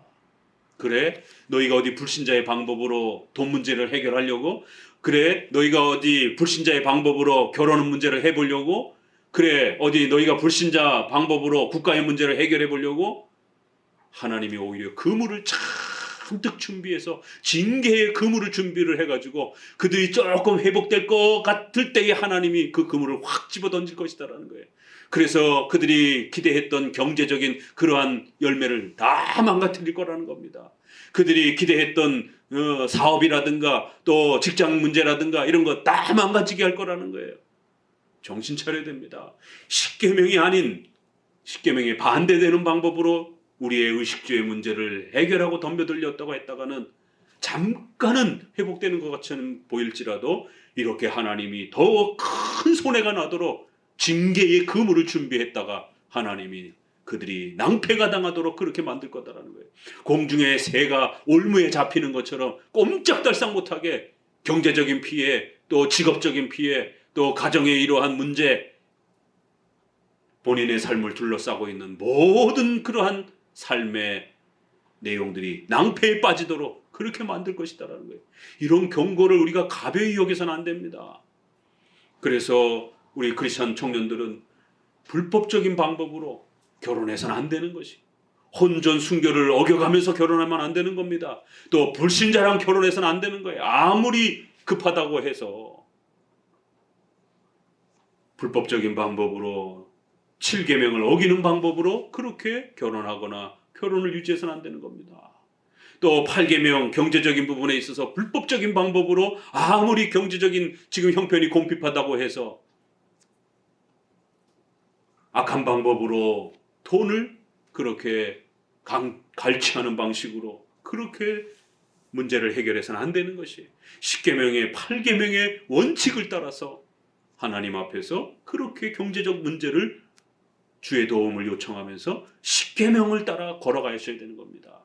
그래 너희가 어디 불신자의 방법으로 돈 문제를 해결하려고 그래 너희가 어디 불신자의 방법으로 결혼 문제를 해보려고 그래 어디 너희가 불신자 방법으로 국가의 문제를 해결해 보려고 하나님이 오히려 그물을 잔뜩 준비해서 징계의 그물을 준비를 해가지고 그들이 조금 회복될 것 같을 때에 하나님이 그 그물을 확 집어 던질 것이다라는 거예요. 그래서 그들이 기대했던 경제적인 그러한 열매를 다 망가뜨릴 거라는 겁니다. 그들이 기대했던 사업이라든가 또 직장 문제라든가 이런 거 다 망가지게 할 거라는 거예요. 정신 차려야 됩니다. 십계명이 아닌 십계명에 반대되는 방법으로 우리의 의식주의 문제를 해결하고 덤벼들렸다고 했다가는 잠깐은 회복되는 것 같이 보일지라도 이렇게 하나님이 더 큰 손해가 나도록 징계의 그물을 준비했다가 하나님이 그들이 낭패가 당하도록 그렇게 만들 거다라는 거예요. 공중에 새가 올무에 잡히는 것처럼 꼼짝달싹 못하게 경제적인 피해 또 직업적인 피해 또 가정의 이러한 문제 본인의 삶을 둘러싸고 있는 모든 그러한 삶의 내용들이 낭패에 빠지도록 그렇게 만들 것이다라는 거예요. 이런 경고를 우리가 가벼이 여겨서는 안 됩니다. 그래서 우리 크리스천 청년들은 불법적인 방법으로 결혼해서는 안 되는 것이 혼전 순결을 어겨가면서 결혼하면 안 되는 겁니다. 또 불신자랑 결혼해서는 안 되는 거예요. 아무리 급하다고 해서 불법적인 방법으로 7계명을 어기는 방법으로 그렇게 결혼하거나 결혼을 유지해서는 안 되는 겁니다. 또 8계명 경제적인 부분에 있어서 불법적인 방법으로 아무리 경제적인 지금 형편이 곰핍하다고 해서 악한 방법으로 돈을 그렇게 갈취하는 방식으로 그렇게 문제를 해결해서는 안 되는 것이 10계명의 8계명의 원칙을 따라서 하나님 앞에서 그렇게 경제적 문제를 주의 도움을 요청하면서 10계명을 따라 걸어가셔야 되는 겁니다.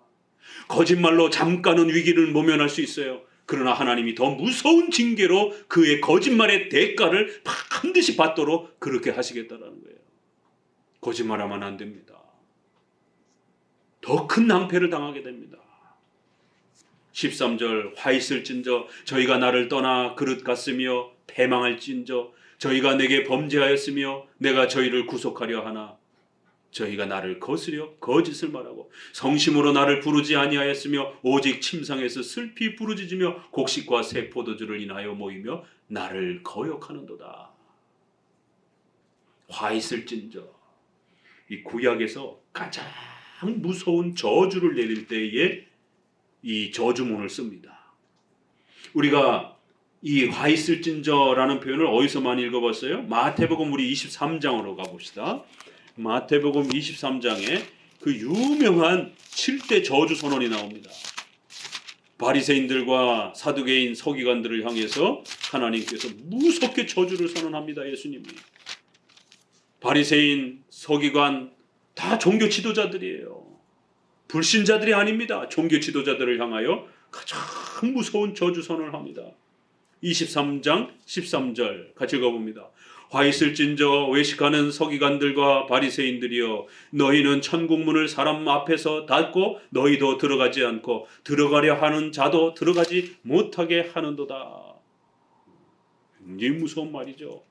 거짓말로 잠깐은 위기를 모면할 수 있어요. 그러나 하나님이 더 무서운 징계로 그의 거짓말의 대가를 반드시 받도록 그렇게 하시겠다는 거예요. 거짓말하면 안 됩니다. 더 큰 낭패를 당하게 됩니다. 13절 화 있을진저 저희가 나를 떠나 그릇 같으며 패망할진저 저희가 내게 범죄하였으며 내가 저희를 구속하려 하나 저희가 나를 거스려 거짓을 말하고 성심으로 나를 부르지 아니하였으며 오직 침상에서 슬피 부르짖으며 곡식과 새 포도주를 인하여 모이며 나를 거역하는도다. 화 있을진저 이 구약에서 가장 무서운 저주를 내릴 때에 이 저주문을 씁니다. 우리가 이 화 있을진저라는 표현을 어디서 많이 읽어봤어요? 마태복음 우리 23장으로 가봅시다. 마태복음 23장에 그 유명한 7대 저주 선언이 나옵니다. 바리새인들과 사두개인 서기관들을 향해서 하나님께서 무섭게 저주를 선언합니다. 예수님이. 바리새인, 서기관 다 종교 지도자들이에요. 불신자들이 아닙니다. 종교 지도자들을 향하여 가장 무서운 저주 선언을 합니다. 23장 13절 같이 읽어봅니다. 화 있을진저 외식하는 서기관들과 바리새인들이여 너희는 천국문을 사람 앞에서 닫고 너희도 들어가지 않고 들어가려 하는 자도 들어가지 못하게 하는도다. 굉장히 무서운 말이죠.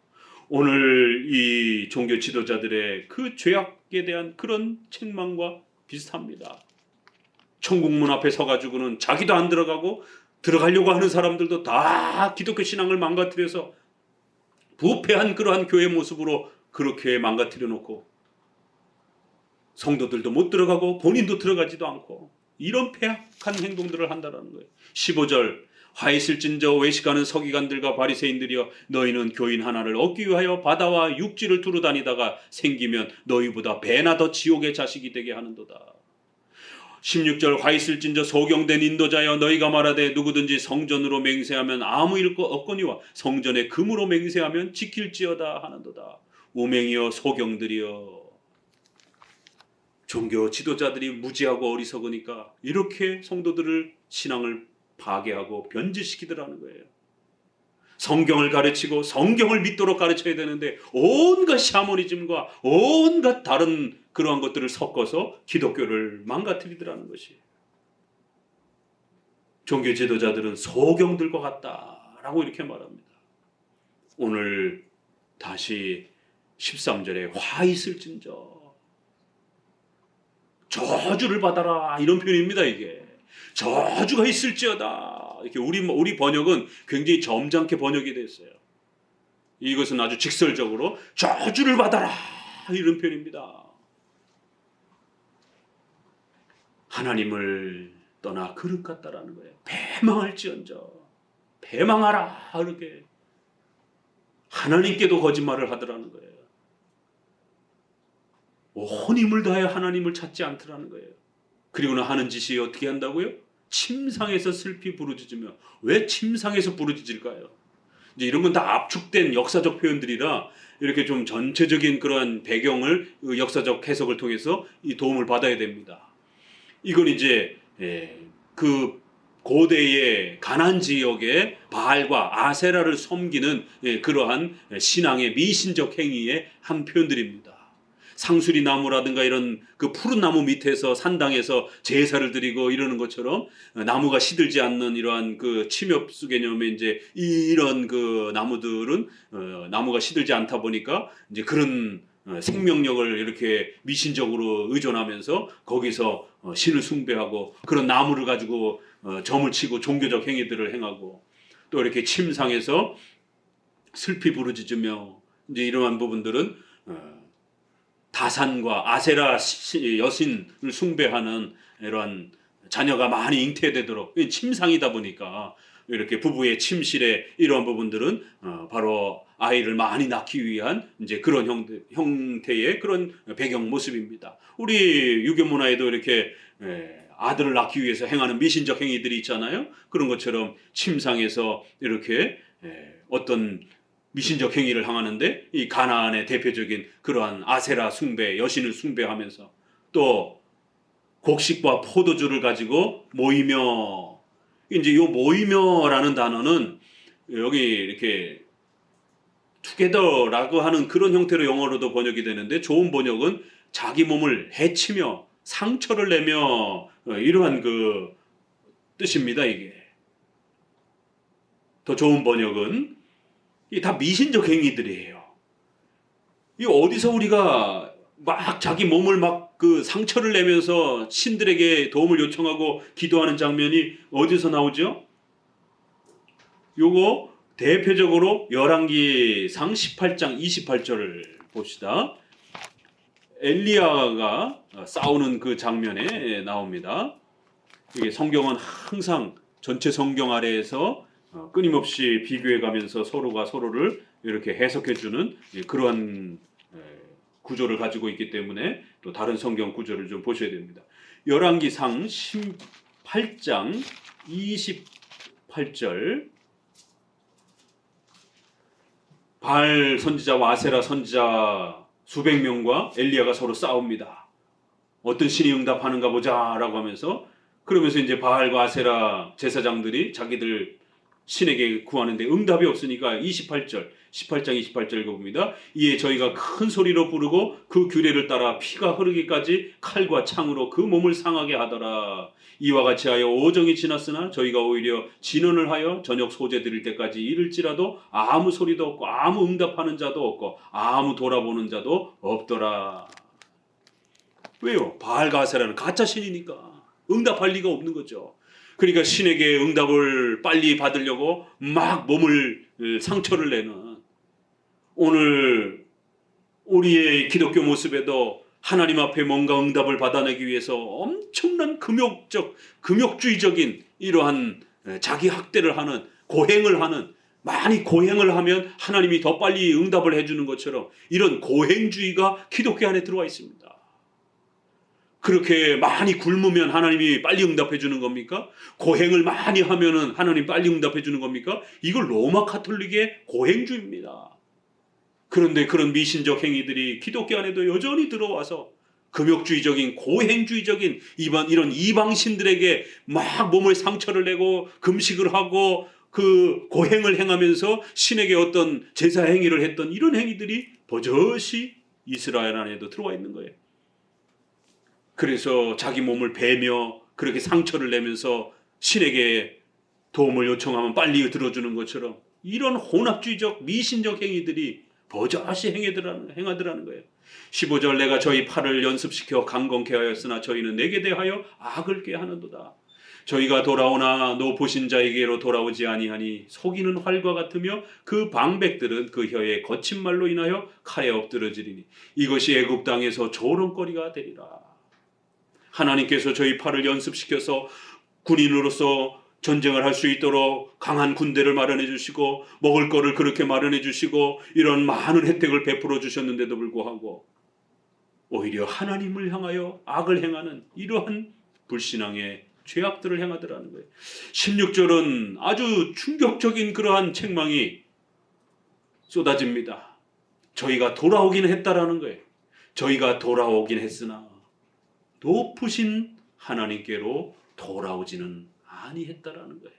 오늘 이 종교 지도자들의 그 죄악에 대한 그런 책망과 비슷합니다. 천국문 앞에 서가지고는 자기도 안 들어가고 들어가려고 하는 사람들도 다 기독교 신앙을 망가뜨려서 부패한 그러한 교회 모습으로 그렇게 망가뜨려 놓고 성도들도 못 들어가고 본인도 들어가지도 않고 이런 폐악한 행동들을 한다는 거예요. 15절 화 있을진저 외식하는 서기관들과 바리새인들이여 너희는 교인 하나를 얻기 위하여 바다와 육지를 두루 다니다가 생기면 너희보다 배나 더 지옥의 자식이 되게 하는도다. 16절 화 있을진저 소경된 인도자여 너희가 말하되 누구든지 성전으로 맹세하면 아무 일 없거니와 성전에 금으로 맹세하면 지킬지어다 하는도다. 우맹이여 소경들이여. 종교 지도자들이 무지하고 어리석으니까 이렇게 성도들을 신앙을 파괴하고 변질시키더라는 거예요. 성경을 가르치고 성경을 믿도록 가르쳐야 되는데 온갖 샤머니즘과 온갖 다른 그러한 것들을 섞어서 기독교를 망가뜨리더라는 것이. 종교 지도자들은 소경들과 같다라고 이렇게 말합니다. 오늘 다시 13절에 화 있을진저 저주를 받아라 이런 표현입니다. 이게 저주가 있을지어다. 이렇게 우리 번역은 굉장히 점잖게 번역이 됐어요. 이것은 아주 직설적으로 저주를 받아라 이런 표현입니다. 하나님을 떠나 그릇 같다라는 거예요. 패망할지언정 패망하라 이렇게 하나님께도 거짓말을 하더라는 거예요. 온 힘을 다해 하나님을 찾지 않더라는 거예요. 그리고는 하는 짓이 어떻게 한다고요? 침상에서 슬피 부르짖으며. 왜 침상에서 부르짖을까요? 이제 이런 건 다 압축된 역사적 표현들이라 이렇게 좀 전체적인 그러한 배경을 역사적 해석을 통해서 이 도움을 받아야 됩니다. 이건 이제 그 고대의 가나안 지역의 바알과 아세라를 섬기는 그러한 신앙의 미신적 행위의 한 표현들입니다. 상수리 나무라든가 이런 그 푸른 나무 밑에서 산당에서 제사를 드리고 이러는 것처럼 나무가 시들지 않는 이러한 그 침엽수 개념의 이제 이런 그 나무들은 나무가 시들지 않다 보니까 이제 그런 생명력을 이렇게 미신적으로 의존하면서 거기서 신을 숭배하고 그런 나무를 가지고 점을 치고 종교적 행위들을 행하고 또 이렇게 침상에서 슬피 부르짖으며 이제 이러한 부분들은 다산과 아세라 여신을 숭배하는 이러한 자녀가 많이 잉태되도록 침상이다 보니까 이렇게 부부의 침실에 이러한 부분들은 바로 아이를 많이 낳기 위한 이제 그런 형태의 그런 배경 모습입니다. 우리 유교 문화에도 이렇게 아들을 낳기 위해서 행하는 미신적 행위들이 있잖아요. 그런 것처럼 침상에서 이렇게 어떤 미신적 행위를 행하는데 이 가나안의 대표적인 그러한 아세라 숭배, 여신을 숭배하면서 또 곡식과 포도주를 가지고 모이며 이제 요 모이며라는 단어는 여기 이렇게 together라고 하는 그런 형태로 영어로도 번역이 되는데 좋은 번역은 자기 몸을 해치며 상처를 내며 이러한 그 뜻입니다. 이게 더 좋은 번역은 이게 다 미신적 행위들이에요. 이 어디서 우리가 막 자기 몸을 막 그 상처를 내면서 신들에게 도움을 요청하고 기도하는 장면이 어디서 나오죠? 요거 대표적으로 열왕기상 18장 28절을 봅시다. 엘리야가 싸우는 그 장면에 나옵니다. 이게 성경은 항상 전체 성경 아래에서 끊임없이 비교해 가면서 서로가 서로를 이렇게 해석해주는 그러한 구조를 가지고 있기 때문에 또 다른 성경 구조를 좀 보셔야 됩니다. 열왕기상 18장 28절 바알 선지자와 아세라 선지자 수백 명과 엘리야가 서로 싸웁니다. 어떤 신이 응답하는가 보자라고 하면서 그러면서 이제 바알과 아세라 제사장들이 자기들 신에게 구하는데 응답이 없으니까 18장 28절 읽어봅니다. 이에 저희가 큰 소리로 부르고 그 규례를 따라 피가 흐르기까지 칼과 창으로 그 몸을 상하게 하더라. 이와 같이 하여 5정이 지났으나 저희가 오히려 진언을 하여 저녁 소재 드릴 때까지 이를지라도 아무 소리도 없고 아무 응답하는 자도 없고 아무 돌아보는 자도 없더라. 왜요? 바알과 아세라는 가짜 신이니까 응답할 리가 없는 거죠. 그러니까 신에게 응답을 빨리 받으려고 막 몸을 상처를 내는, 오늘 우리의 기독교 모습에도 하나님 앞에 뭔가 응답을 받아내기 위해서 엄청난 금욕주의적인 이러한 자기 학대를 하는, 고행을 하는, 많이 고행을 하면 하나님이 더 빨리 응답을 해주는 것처럼 이런 고행주의가 기독교 안에 들어와 있습니다. 그렇게 많이 굶으면 하나님이 빨리 응답해 주는 겁니까? 고행을 많이 하면은 하나님 빨리 응답해 주는 겁니까? 이걸 로마 가톨릭의 고행주의입니다. 그런데 그런 미신적 행위들이 기독교 안에도 여전히 들어와서 금욕주의적인, 고행주의적인 이런 이방신들에게 막 몸을 상처를 내고 금식을 하고 그 고행을 행하면서 신에게 어떤 제사 행위를 했던 이런 행위들이 버젓이 이스라엘 안에도 들어와 있는 거예요. 그래서 자기 몸을 베며 그렇게 상처를 내면서 신에게 도움을 요청하면 빨리 들어주는 것처럼 이런 혼합주의적 미신적 행위들이 버젓이 행하더라는 거예요. 15절 내가 저희 팔을 연습시켜 강건케 하였으나 저희는 내게 대하여 악을 꾀하는도다. 저희가 돌아오나 노보신 자에게로 돌아오지 아니하니 속이는 활과 같으며 그 방백들은 그 혀의 거친 말로 인하여 칼에 엎드러지리니 이것이 애굽 땅에서 조롱거리가 되리라. 하나님께서 저희 팔을 연습시켜서 군인으로서 전쟁을 할 수 있도록 강한 군대를 마련해 주시고 먹을 거를 그렇게 마련해 주시고 이런 많은 혜택을 베풀어 주셨는데도 불구하고 오히려 하나님을 향하여 악을 행하는 이러한 불신앙의 죄악들을 행하더라는 거예요. 16절은 아주 충격적인 그러한 책망이 쏟아집니다. 저희가 돌아오긴 했다라는 거예요. 저희가 돌아오긴 했으나 높으신 하나님께로 돌아오지는 아니했다라는 거예요.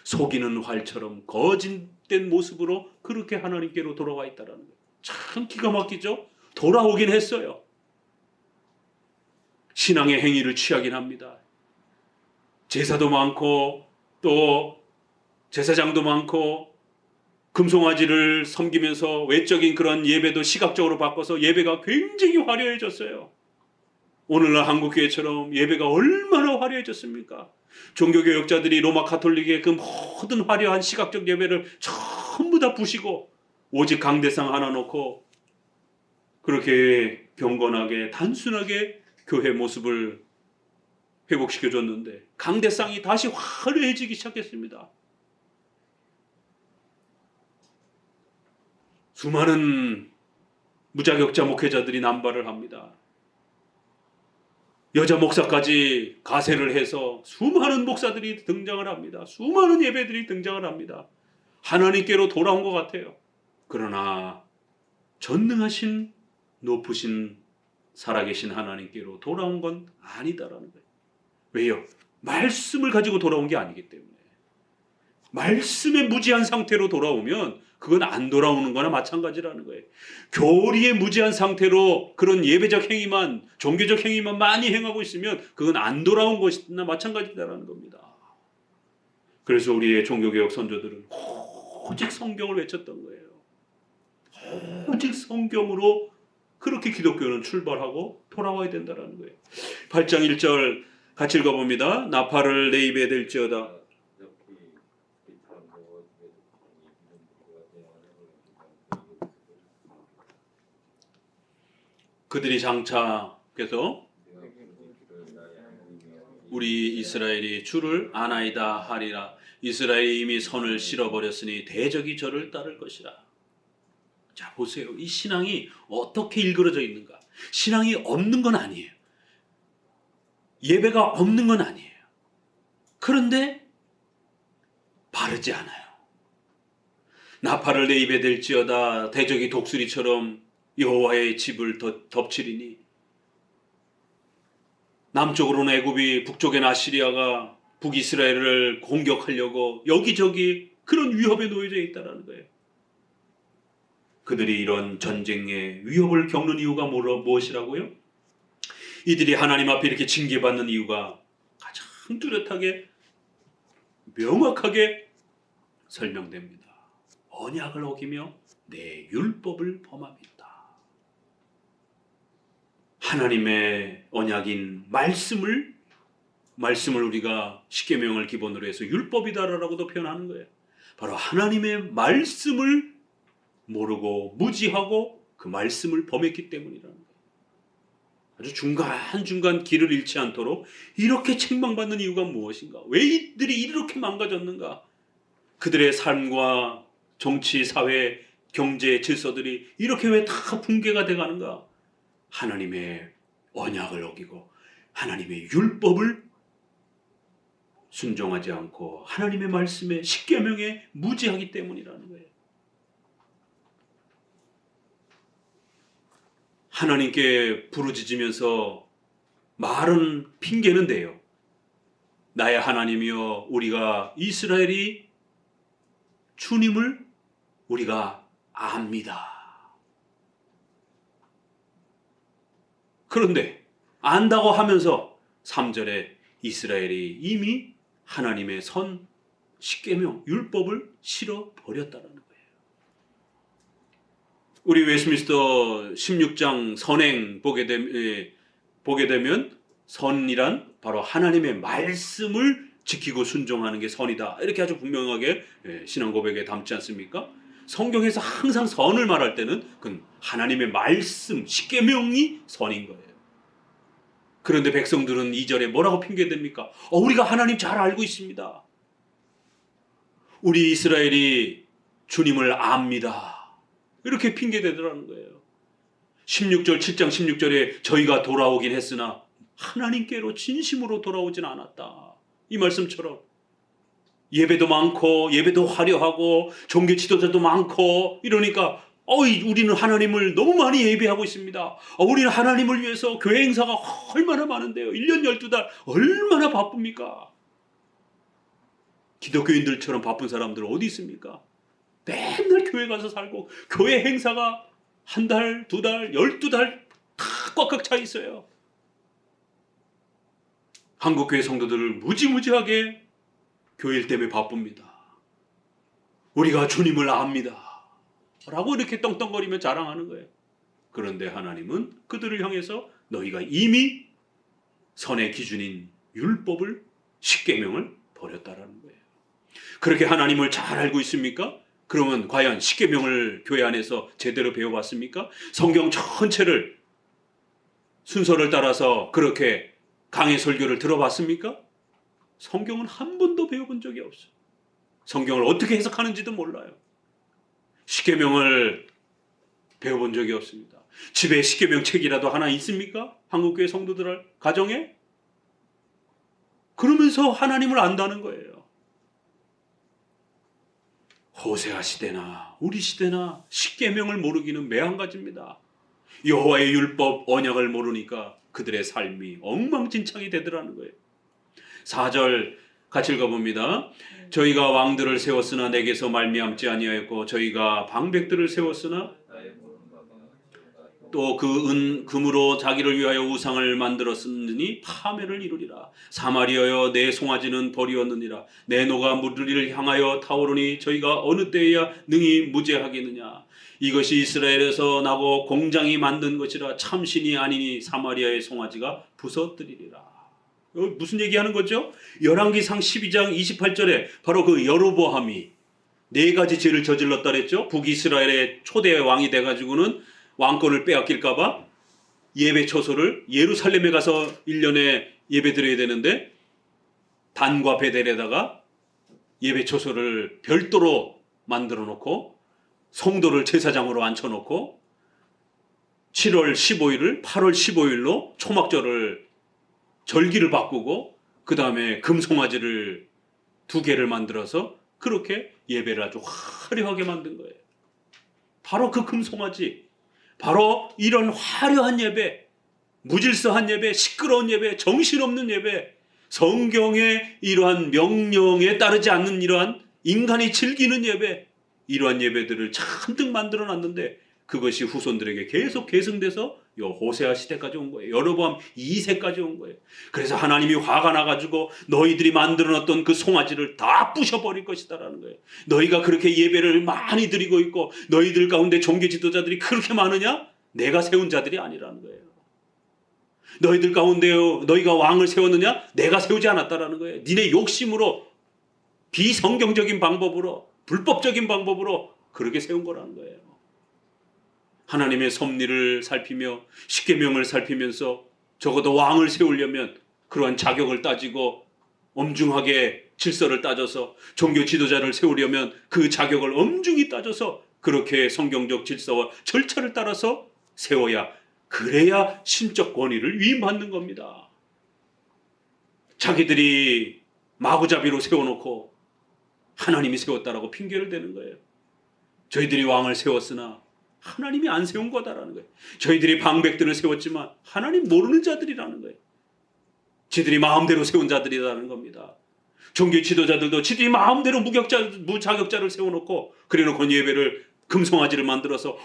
속이는 활처럼 거짓된 모습으로 그렇게 하나님께로 돌아와 있다라는 거예요. 참 기가 막히죠? 돌아오긴 했어요. 신앙의 행위를 취하긴 합니다. 제사도 많고 또 제사장도 많고 금송아지를 섬기면서 외적인 그런 예배도 시각적으로 바꿔서 예배가 굉장히 화려해졌어요. 오늘날 한국교회처럼 예배가 얼마나 화려해졌습니까? 종교개혁자들이 로마 가톨릭의 그 모든 화려한 시각적 예배를 전부 다 부시고 오직 강대상 하나 놓고 그렇게 경건하게 단순하게 교회 모습을 회복시켜줬는데 강대상이 다시 화려해지기 시작했습니다. 수많은 무자격자 목회자들이 남발을 합니다. 여자 목사까지 가세를 해서 수많은 목사들이 등장을 합니다. 수많은 예배들이 등장을 합니다. 하나님께로 돌아온 것 같아요. 그러나 전능하신 높으신 살아계신 하나님께로 돌아온 건 아니다라는 거예요. 왜요? 말씀을 가지고 돌아온 게 아니기 때문에. 말씀의 무지한 상태로 돌아오면 그건 안 돌아오는 거나 마찬가지라는 거예요. 교리의 무지한 상태로 그런 예배적 행위만, 종교적 행위만 많이 행하고 있으면 그건 안 돌아온 것이나 마찬가지다라는 겁니다. 그래서 우리의 종교개혁 선조들은 오직 성경을 외쳤던 거예요. 오직 성경으로 그렇게 기독교는 출발하고 돌아와야 된다는 거예요. 8장 1절 같이 읽어봅니다. 나팔을 내 입에 댈지어다. 그들이 장차 그래서 우리 이스라엘이 주를 아나이다 하리라. 이스라엘이 이미 선을 실어버렸으니 대적이 저를 따를 것이라. 자, 보세요. 이 신앙이 어떻게 일그러져 있는가. 신앙이 없는 건 아니에요. 예배가 없는 건 아니에요. 그런데 바르지 않아요. 나팔을 내 입에 댈지어다. 대적이 독수리처럼 여호와의 집을 덮치리니. 남쪽으로는 애굽이, 북쪽엔 아시리아가 북이스라엘을 공격하려고 여기저기 그런 위협에 놓여져 있다는 거예요. 그들이 이런 전쟁의 위협을 겪는 이유가 무엇이라고요? 이들이 하나님 앞에 이렇게 징계받는 이유가 가장 뚜렷하게 명확하게 설명됩니다. 언약을 어기며 내 율법을 범합니다. 하나님의 언약인 말씀을 우리가 십계명을 기본으로 해서 율법이다라고도 표현하는 거예요. 바로 하나님의 말씀을 모르고 무지하고 그 말씀을 범했기 때문이라는 거예요. 아주 중간중간 길을 잃지 않도록 이렇게 책망받는 이유가 무엇인가? 왜 이들이 이렇게 망가졌는가? 그들의 삶과 정치, 사회, 경제 질서들이 이렇게 왜 다 붕괴가 돼가는가? 하나님의 언약을 어기고 하나님의 율법을 순종하지 않고 하나님의 말씀에 십계명에 무지하기 때문이라는 거예요. 하나님께 부르짖으면서 말은 핑계는 돼요. 나의 하나님이여, 우리가 이스라엘이 주님을 우리가 압니다. 그런데 안다고 하면서 3절에 이스라엘이 이미 하나님의 선 십계명 율법을 실어버렸다는 거예요. 우리 웨스트민스터 16장 선행 보게 되면 선이란 바로 하나님의 말씀을 지키고 순종하는 게 선이다. 이렇게 아주 분명하게 신앙 고백에 담지 않습니까? 성경에서 항상 선을 말할 때는 그건 하나님의 말씀, 십계명이 선인 거예요. 그런데 백성들은 2절에 뭐라고 핑계댑니까? 우리가 하나님 잘 알고 있습니다. 우리 이스라엘이 주님을 압니다. 이렇게 핑계대더라는 거예요. 7장 16절에 저희가 돌아오긴 했으나 하나님께로 진심으로 돌아오진 않았다. 이 말씀처럼 예배도 많고 예배도 화려하고 종교 지도자도 많고 이러니까 우리는 하나님을 너무 많이 예배하고 있습니다. 우리는 하나님을 위해서 교회 행사가 얼마나 많은데요. 1년 12달 얼마나 바쁩니까? 기독교인들처럼 바쁜 사람들 어디 있습니까? 맨날 교회 가서 살고 교회 행사가 한 달, 두 달, 12달 다 꽉꽉 차 있어요. 한국교회 성도들을 무지무지하게 교회 일 때문에 바쁩니다. 우리가 주님을 압니다. 라고 이렇게 떵떵거리며 자랑하는 거예요. 그런데 하나님은 그들을 향해서 너희가 이미 선의 기준인 율법을, 십계명을 버렸다라는 거예요. 그렇게 하나님을 잘 알고 있습니까? 그러면 과연 십계명을 교회 안에서 제대로 배워봤습니까? 성경 전체를 순서를 따라서 그렇게 강해 설교를 들어봤습니까? 성경은 한 번도 배워본 적이 없어요. 성경을 어떻게 해석하는지도 몰라요. 십계명을 배워본 적이 없습니다. 집에 십계명 책이라도 하나 있습니까? 한국교회 성도들 가정에? 그러면서 하나님을 안다는 거예요. 호세아 시대나 우리 시대나 십계명을 모르기는 매한가지입니다. 여호와의 율법 언약을 모르니까 그들의 삶이 엉망진창이 되더라는 거예요. 4절 같이 읽어봅니다. 저희가 왕들을 세웠으나 내게서 말미암지 아니하였고 저희가 방백들을 세웠으나 또 그 금으로 자기를 위하여 우상을 만들었으니 파멸을 이루리라. 사마리아여 내 송아지는 버리었느니라. 내 노가 무리를 향하여 타오르니 저희가 어느 때에야 능히 무죄하겠느냐. 이것이 이스라엘에서 나고 공장이 만든 것이라. 참신이 아니니 사마리아의 송아지가 부서뜨리리라. 무슨 얘기하는 거죠? 열왕기상 12장 28절에 바로 그 여로보암이 4가지 죄를 저질렀다 그랬죠. 북이스라엘의 초대 왕이 돼가지고는 왕권을 빼앗길까봐 예배 처소를 예루살렘에 가서 1년에 예배 드려야 되는데 단과 베델에다가 예배 처소를 별도로 만들어 놓고 성도를 제사장으로 앉혀놓고 7월 15일을 8월 15일로 초막절을 절기를 바꾸고 그 다음에 금송아지를 2개를 만들어서 그렇게 예배를 아주 화려하게 만든 거예요. 바로 그 금송아지, 바로 이런 화려한 예배, 무질서한 예배, 시끄러운 예배, 정신없는 예배, 성경의 이러한 명령에 따르지 않는 이러한 인간이 즐기는 예배, 이러한 예배들을 잔뜩 만들어 놨는데 그것이 후손들에게 계속 계승돼서 호세아 시대까지 온 거예요. 여로보암 2세까지 온 거예요. 그래서 하나님이 화가 나가지고 너희들이 만들어놨던 그 송아지를 다 부셔버릴 것이다라는 거예요. 너희가 그렇게 예배를 많이 드리고 있고 너희들 가운데 종교 지도자들이 그렇게 많으냐? 내가 세운 자들이 아니라는 거예요. 너희들 가운데 너희가 왕을 세웠느냐? 내가 세우지 않았다라는 거예요. 니네 욕심으로 비성경적인 방법으로 불법적인 방법으로 그렇게 세운 거라는 거예요. 하나님의 섭리를 살피며 십계명을 살피면서 적어도 왕을 세우려면 그러한 자격을 따지고 엄중하게 질서를 따져서 종교 지도자를 세우려면 그 자격을 엄중히 따져서 그렇게 성경적 질서와 절차를 따라서 세워야 그래야 신적 권위를 위임받는 겁니다. 자기들이 마구잡이로 세워놓고 하나님이 세웠다라고 핑계를 대는 거예요. 저희들이 왕을 세웠으나 하나님이 안 세운 거다라는 거예요. 저희들이 방백들을 세웠지만 하나님 모르는 자들이라는 거예요. 지들이 마음대로 세운 자들이라는 겁니다. 종교 지도자들도 지들이 마음대로 무자격자를 세워놓고 그래놓고 예배를 금송아지를 만들어서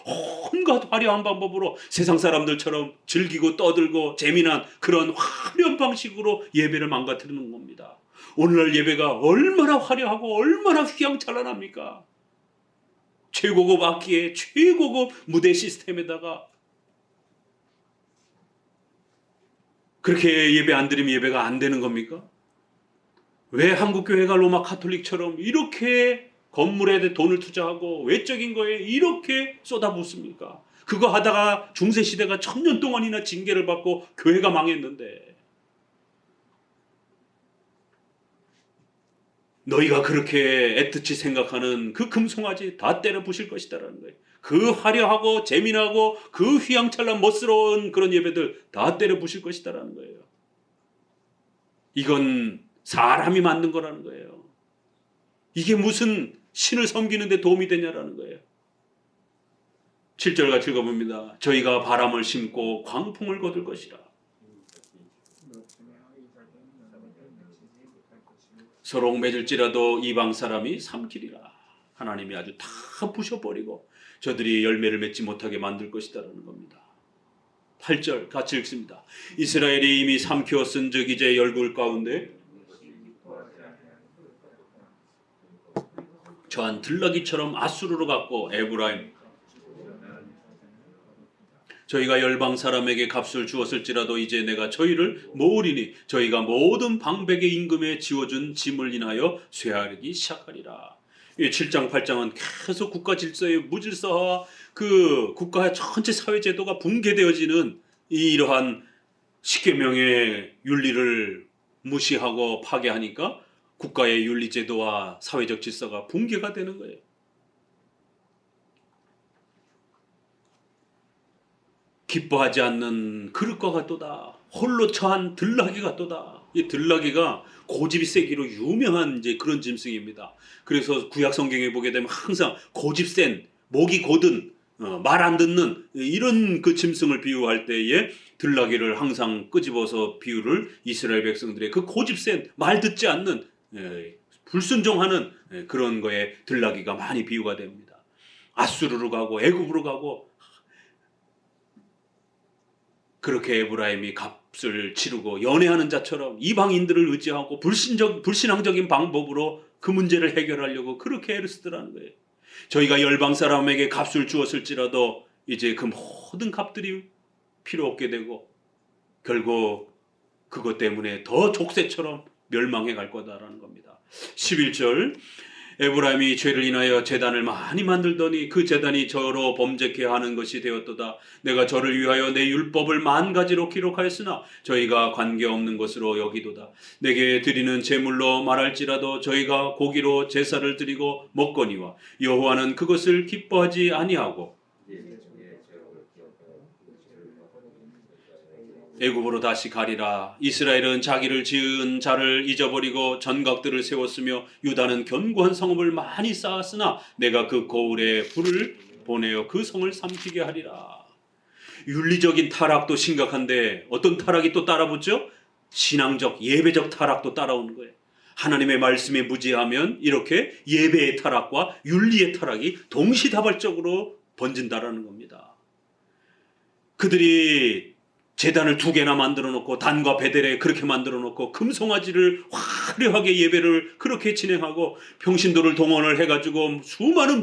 온갖 화려한 방법으로 세상 사람들처럼 즐기고 떠들고 재미난 그런 화려한 방식으로 예배를 망가뜨리는 겁니다. 오늘날 예배가 얼마나 화려하고 얼마나 휘황찬란합니까? 최고급 악기에 최고급 무대 시스템에다가 그렇게 예배 안 드리면 예배가 안 되는 겁니까? 왜 한국교회가 로마 카톨릭처럼 이렇게 건물에 돈을 투자하고 외적인 거에 이렇게 쏟아붓습니까? 그거 하다가 중세시대가 1000년 동안이나 징계를 받고 교회가 망했는데 너희가 그렇게 애틋이 생각하는 그 금송아지 다 때려 부실 것이다라는 거예요. 그 화려하고 재미나고 그 휘황찬란 멋스러운 그런 예배들 다 때려 부실 것이다라는 거예요. 이건 사람이 만든 거라는 거예요. 이게 무슨 신을 섬기는 데 도움이 되냐라는 거예요. 7절 같이 읽어봅니다. 저희가 바람을 심고 광풍을 거둘 것이라. 서로 맺을지라도 이방 사람이 삼키리라. 하나님이 아주 다 부셔버리고 저들이 열매를 맺지 못하게 만들 것이다라는 겁니다. 8절 같이 읽습니다. 이스라엘이 이미 삼키었은 즉 이제 열굴 가운데 저한 들나귀처럼 아수르로 갔고 에브라임 저희가 열방 사람에게 값을 주었을지라도 이제 내가 저희를 모으리니 저희가 모든 방백의 임금에 지워준 짐을 인하여 쇠하기 시작하리라. 7장 8장은 계속 국가 질서의 무질서와 그 국가의 전체 사회제도가 붕괴되어지는 이러한 십계명의 윤리를 무시하고 파괴하니까 국가의 윤리제도와 사회적 질서가 붕괴가 되는 거예요. 기뻐하지 않는 그릇과 같도다. 홀로 처한 들나귀 같도다. 이 들나귀가 고집이 세기로 유명한 이제 그런 짐승입니다. 그래서 구약 성경에 보게 되면 항상 고집 센, 목이 곧은, 말 안 듣는 이런 그 짐승을 비유할 때에 들나귀를 항상 끄집어서 비유를 이스라엘 백성들의 그 고집 센, 말 듣지 않는 불순종하는 그런 거에 들나귀가 많이 비유가 됩니다. 아수르로 가고 애굽으로 가고 그렇게 에브라임이 값을 치르고 연애하는 자처럼 이방인들을 의지하고 불신앙적인 방법으로 그 문제를 해결하려고 그렇게 애를 쓰더라는 거예요. 저희가 열방 사람에게 값을 주었을지라도 이제 그 모든 값들이 필요 없게 되고 결국 그것 때문에 더 족쇄처럼 멸망해 갈 거다라는 겁니다. 11절 에브라임이 죄를 인하여 제단을 많이 만들더니 그 제단이 저로 범죄케 하는 것이 되었도다. 내가 저를 위하여 내 율법을 만 가지로 기록하였으나 저희가 관계없는 것으로 여기도다. 내게 드리는 제물로 말할지라도 저희가 고기로 제사를 드리고 먹거니와 여호와는 그것을 기뻐하지 아니하고 애굽으로 다시 가리라. 이스라엘은 자기를 지은 자를 잊어버리고 전각들을 세웠으며 유다는 견고한 성읍을 많이 쌓았으나 내가 그 거울에 불을 보내어 그 성을 삼키게 하리라. 윤리적인 타락도 심각한데 어떤 타락이 또 따라붙죠? 신앙적 예배적 타락도 따라오는 거예요. 하나님의 말씀에 무지하면 이렇게 예배의 타락과 윤리의 타락이 동시다발적으로 번진다라는 겁니다. 그들이 제단을 2개나 만들어 놓고 단과 베델에 그렇게 만들어 놓고 금송아지를 화려하게 예배를 그렇게 진행하고 평신도를 동원을 해가지고 수많은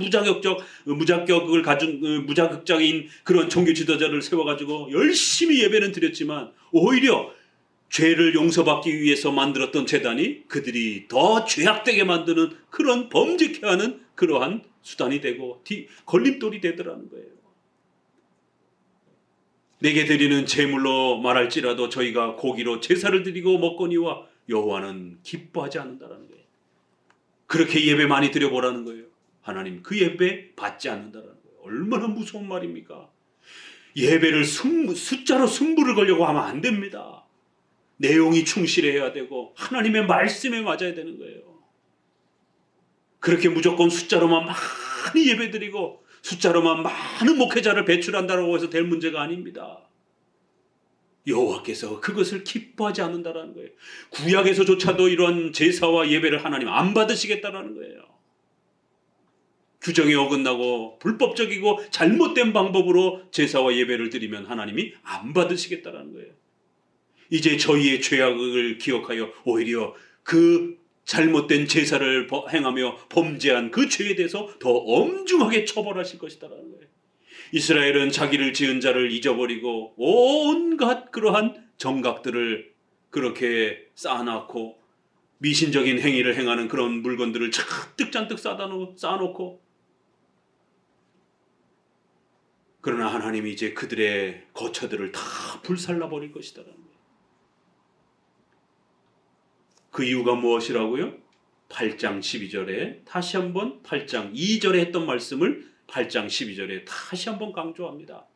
무자격적인 그런 종교 지도자를 세워가지고 열심히 예배는 드렸지만 오히려 죄를 용서받기 위해서 만들었던 제단이 그들이 더 죄악되게 만드는 그런 범죄케 하는 그러한 수단이 되고 걸림돌이 되더라는 거예요. 내게 드리는 제물로 말할지라도 저희가 고기로 제사를 드리고 먹거니와 여호와는 기뻐하지 않는다라는 거예요. 그렇게 예배 많이 드려보라는 거예요. 하나님 그 예배 받지 않는다라는 거예요. 얼마나 무서운 말입니까? 예배를 숫자로 승부를 걸려고 하면 안 됩니다. 내용이 충실해야 되고 하나님의 말씀에 맞아야 되는 거예요. 그렇게 무조건 숫자로만 많이 예배드리고 숫자로만 많은 목회자를 배출한다고 해서 될 문제가 아닙니다. 여호와께서 그것을 기뻐하지 않는다라는 거예요. 구약에서조차도 이런 제사와 예배를 하나님 안 받으시겠다라는 거예요. 규정에 어긋나고 불법적이고 잘못된 방법으로 제사와 예배를 드리면 하나님이 안 받으시겠다라는 거예요. 이제 저희의 죄악을 기억하여 오히려 그 잘못된 제사를 행하며 범죄한 그 죄에 대해서 더 엄중하게 처벌하실 것이다라는 거예요. 이스라엘은 자기를 지은 자를 잊어버리고 온갖 그러한 정각들을 그렇게 쌓아놓고 미신적인 행위를 행하는 그런 물건들을 잔뜩 쌓아놓고 그러나 하나님이 이제 그들의 거처들을 다 불살라버릴 것이다라는 거예요. 그 이유가 무엇이라고요? 8장 12절에 다시 한번 8장 2절에 했던 말씀을 8장 12절에 다시 한번 강조합니다.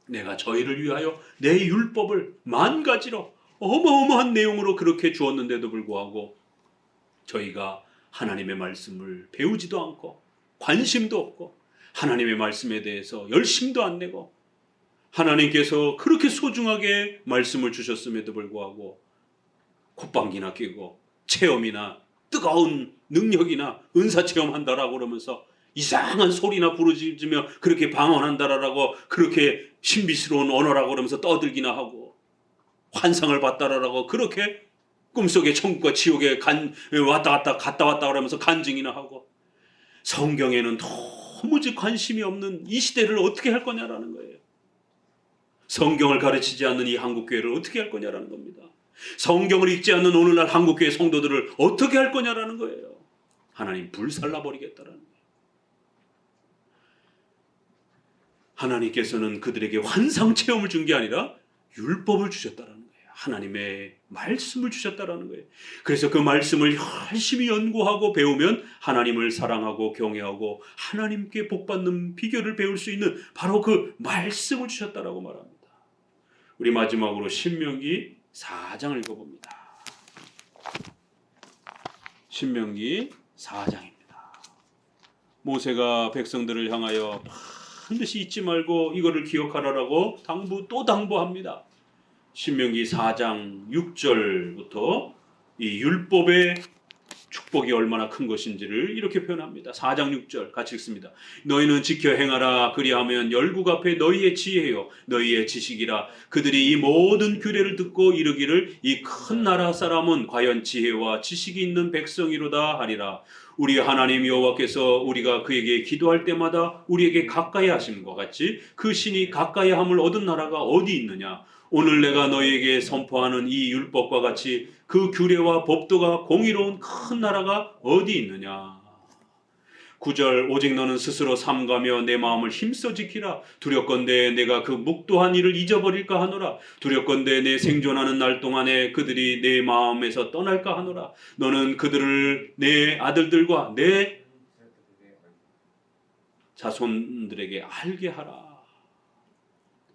내가 저희를 위하여 내 율법을 10,000가지로 어마어마한 내용으로 그렇게 주었는데도 불구하고 저희가 하나님의 말씀을 배우지도 않고 관심도 없고 하나님의 말씀에 대해서 열심도 안 내고 하나님께서 그렇게 소중하게 말씀을 주셨음에도 불구하고 콧방귀나 끼고 체험이나 뜨거운 능력이나 은사 체험한다라고 그러면서 이상한 소리나 부르짖으며 그렇게 방언한다라고 그렇게 신비스러운 언어라고 그러면서 떠들기나 하고 환상을 봤다라고 그렇게 꿈속에 천국과 지옥에 갔다 왔다 그러면서 간증이나 하고 성경에는 도무지 관심이 없는 이 시대를 어떻게 할 거냐라는 거예요. 성경을 가르치지 않는 이 한국교회를 어떻게 할 거냐라는 겁니다. 성경을 읽지 않는 오늘날 한국교회 성도들을 어떻게 할 거냐라는 거예요. 하나님 불살라버리겠다라는 거예요. 하나님께서는 그들에게 환상 체험을 준 게 아니라 율법을 주셨다라는 거예요. 하나님의 말씀을 주셨다라는 거예요. 그래서 그 말씀을 열심히 연구하고 배우면 하나님을 사랑하고 경외하고 하나님께 복받는 비결을 배울 수 있는 바로 그 말씀을 주셨다라고 말합니다. 우리 마지막으로 신명기 4장을 읽어봅니다. 신명기 4장입니다. 모세가 백성들을 향하여 반드시 잊지 말고 이거를 기억하라라고 당부합니다. 신명기 4장 6절부터 이 율법의 축복이 얼마나 큰 것인지를 이렇게 표현합니다. 4장 6절 같이 읽습니다. 너희는 지켜 행하라. 그리하면 열국 앞에 너희의 지혜요 너희의 지식이라. 그들이 이 모든 규례를 듣고 이르기를 이 큰 나라 사람은 과연 지혜와 지식이 있는 백성이로다 하리라. 우리 하나님 여호와께서 우리가 그에게 기도할 때마다 우리에게 가까이 하심과 같이 그 신이 가까이 함을 얻은 나라가 어디 있느냐. 오늘 내가 너희에게 선포하는 이 율법과 같이 그 규례와 법도가 공의로운 큰 나라가 어디 있느냐. 9절 오직 너는 스스로 삼가며 내 마음을 힘써 지키라. 두렵건대 내가 그 묵도한 일을 잊어버릴까 하노라. 두렵건대 내 생존하는 날 동안에 그들이 내 마음에서 떠날까 하노라. 너는 그들을 내 아들들과 내 자손들에게 알게 하라.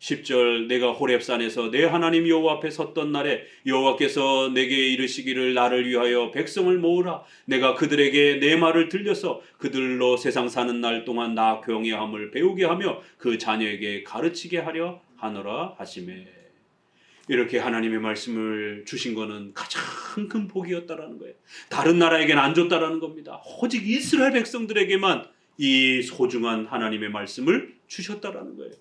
10절 내가 호렙산에서 내 하나님 여호와 앞에 섰던 날에 여호와께서 내게 이르시기를 나를 위하여 백성을 모으라. 내가 그들에게 내 말을 들려서 그들로 세상 사는 날 동안 나 경외함을 배우게 하며 그 자녀에게 가르치게 하려 하노라 하시매. 이렇게 하나님의 말씀을 주신 것은 가장 큰 복이었다라는 거예요. 다른 나라에게는 안 줬다라는 겁니다. 오직 이스라엘 백성들에게만 이 소중한 하나님의 말씀을 주셨다라는 거예요.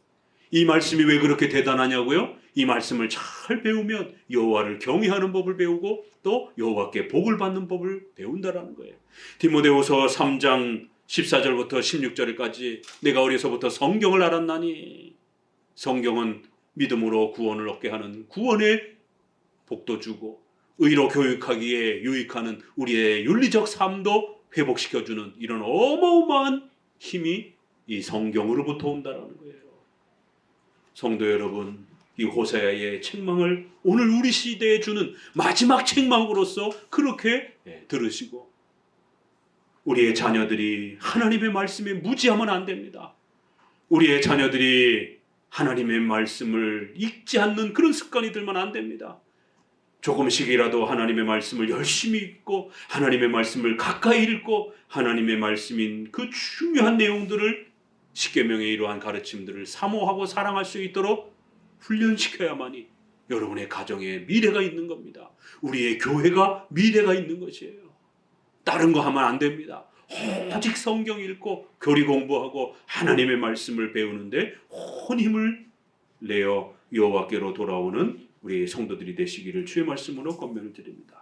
이 말씀이 왜 그렇게 대단하냐고요? 이 말씀을 잘 배우면 여호와를 경외하는 법을 배우고 또 여호와께 복을 받는 법을 배운다라는 거예요. 디모데후서 3장 14절부터 16절까지 내가 어려서부터 성경을 알았나니 성경은 믿음으로 구원을 얻게 하는 구원의 복도 주고 의로 교육하기에 유익하는 우리의 윤리적 삶도 회복시켜주는 이런 어마어마한 힘이 이 성경으로부터 온다라는 거예요. 성도 여러분, 이 호세아의 책망을 오늘 우리 시대에 주는 마지막 책망으로서 그렇게 들으시고 우리의 자녀들이 하나님의 말씀에 무지하면 안 됩니다. 우리의 자녀들이 하나님의 말씀을 읽지 않는 그런 습관이 들면 안 됩니다. 조금씩이라도 하나님의 말씀을 열심히 읽고 하나님의 말씀을 가까이 읽고 하나님의 말씀인 그 중요한 내용들을 십계명의 이러한 가르침들을 사모하고 사랑할 수 있도록 훈련시켜야만이 여러분의 가정에 미래가 있는 겁니다. 우리의 교회가 미래가 있는 것이에요. 다른 거 하면 안 됩니다. 오직 성경 읽고 교리 공부하고 하나님의 말씀을 배우는데 온 힘을 내어 여호와께로 돌아오는 우리 성도들이 되시기를 주의 말씀으로 권면을 드립니다.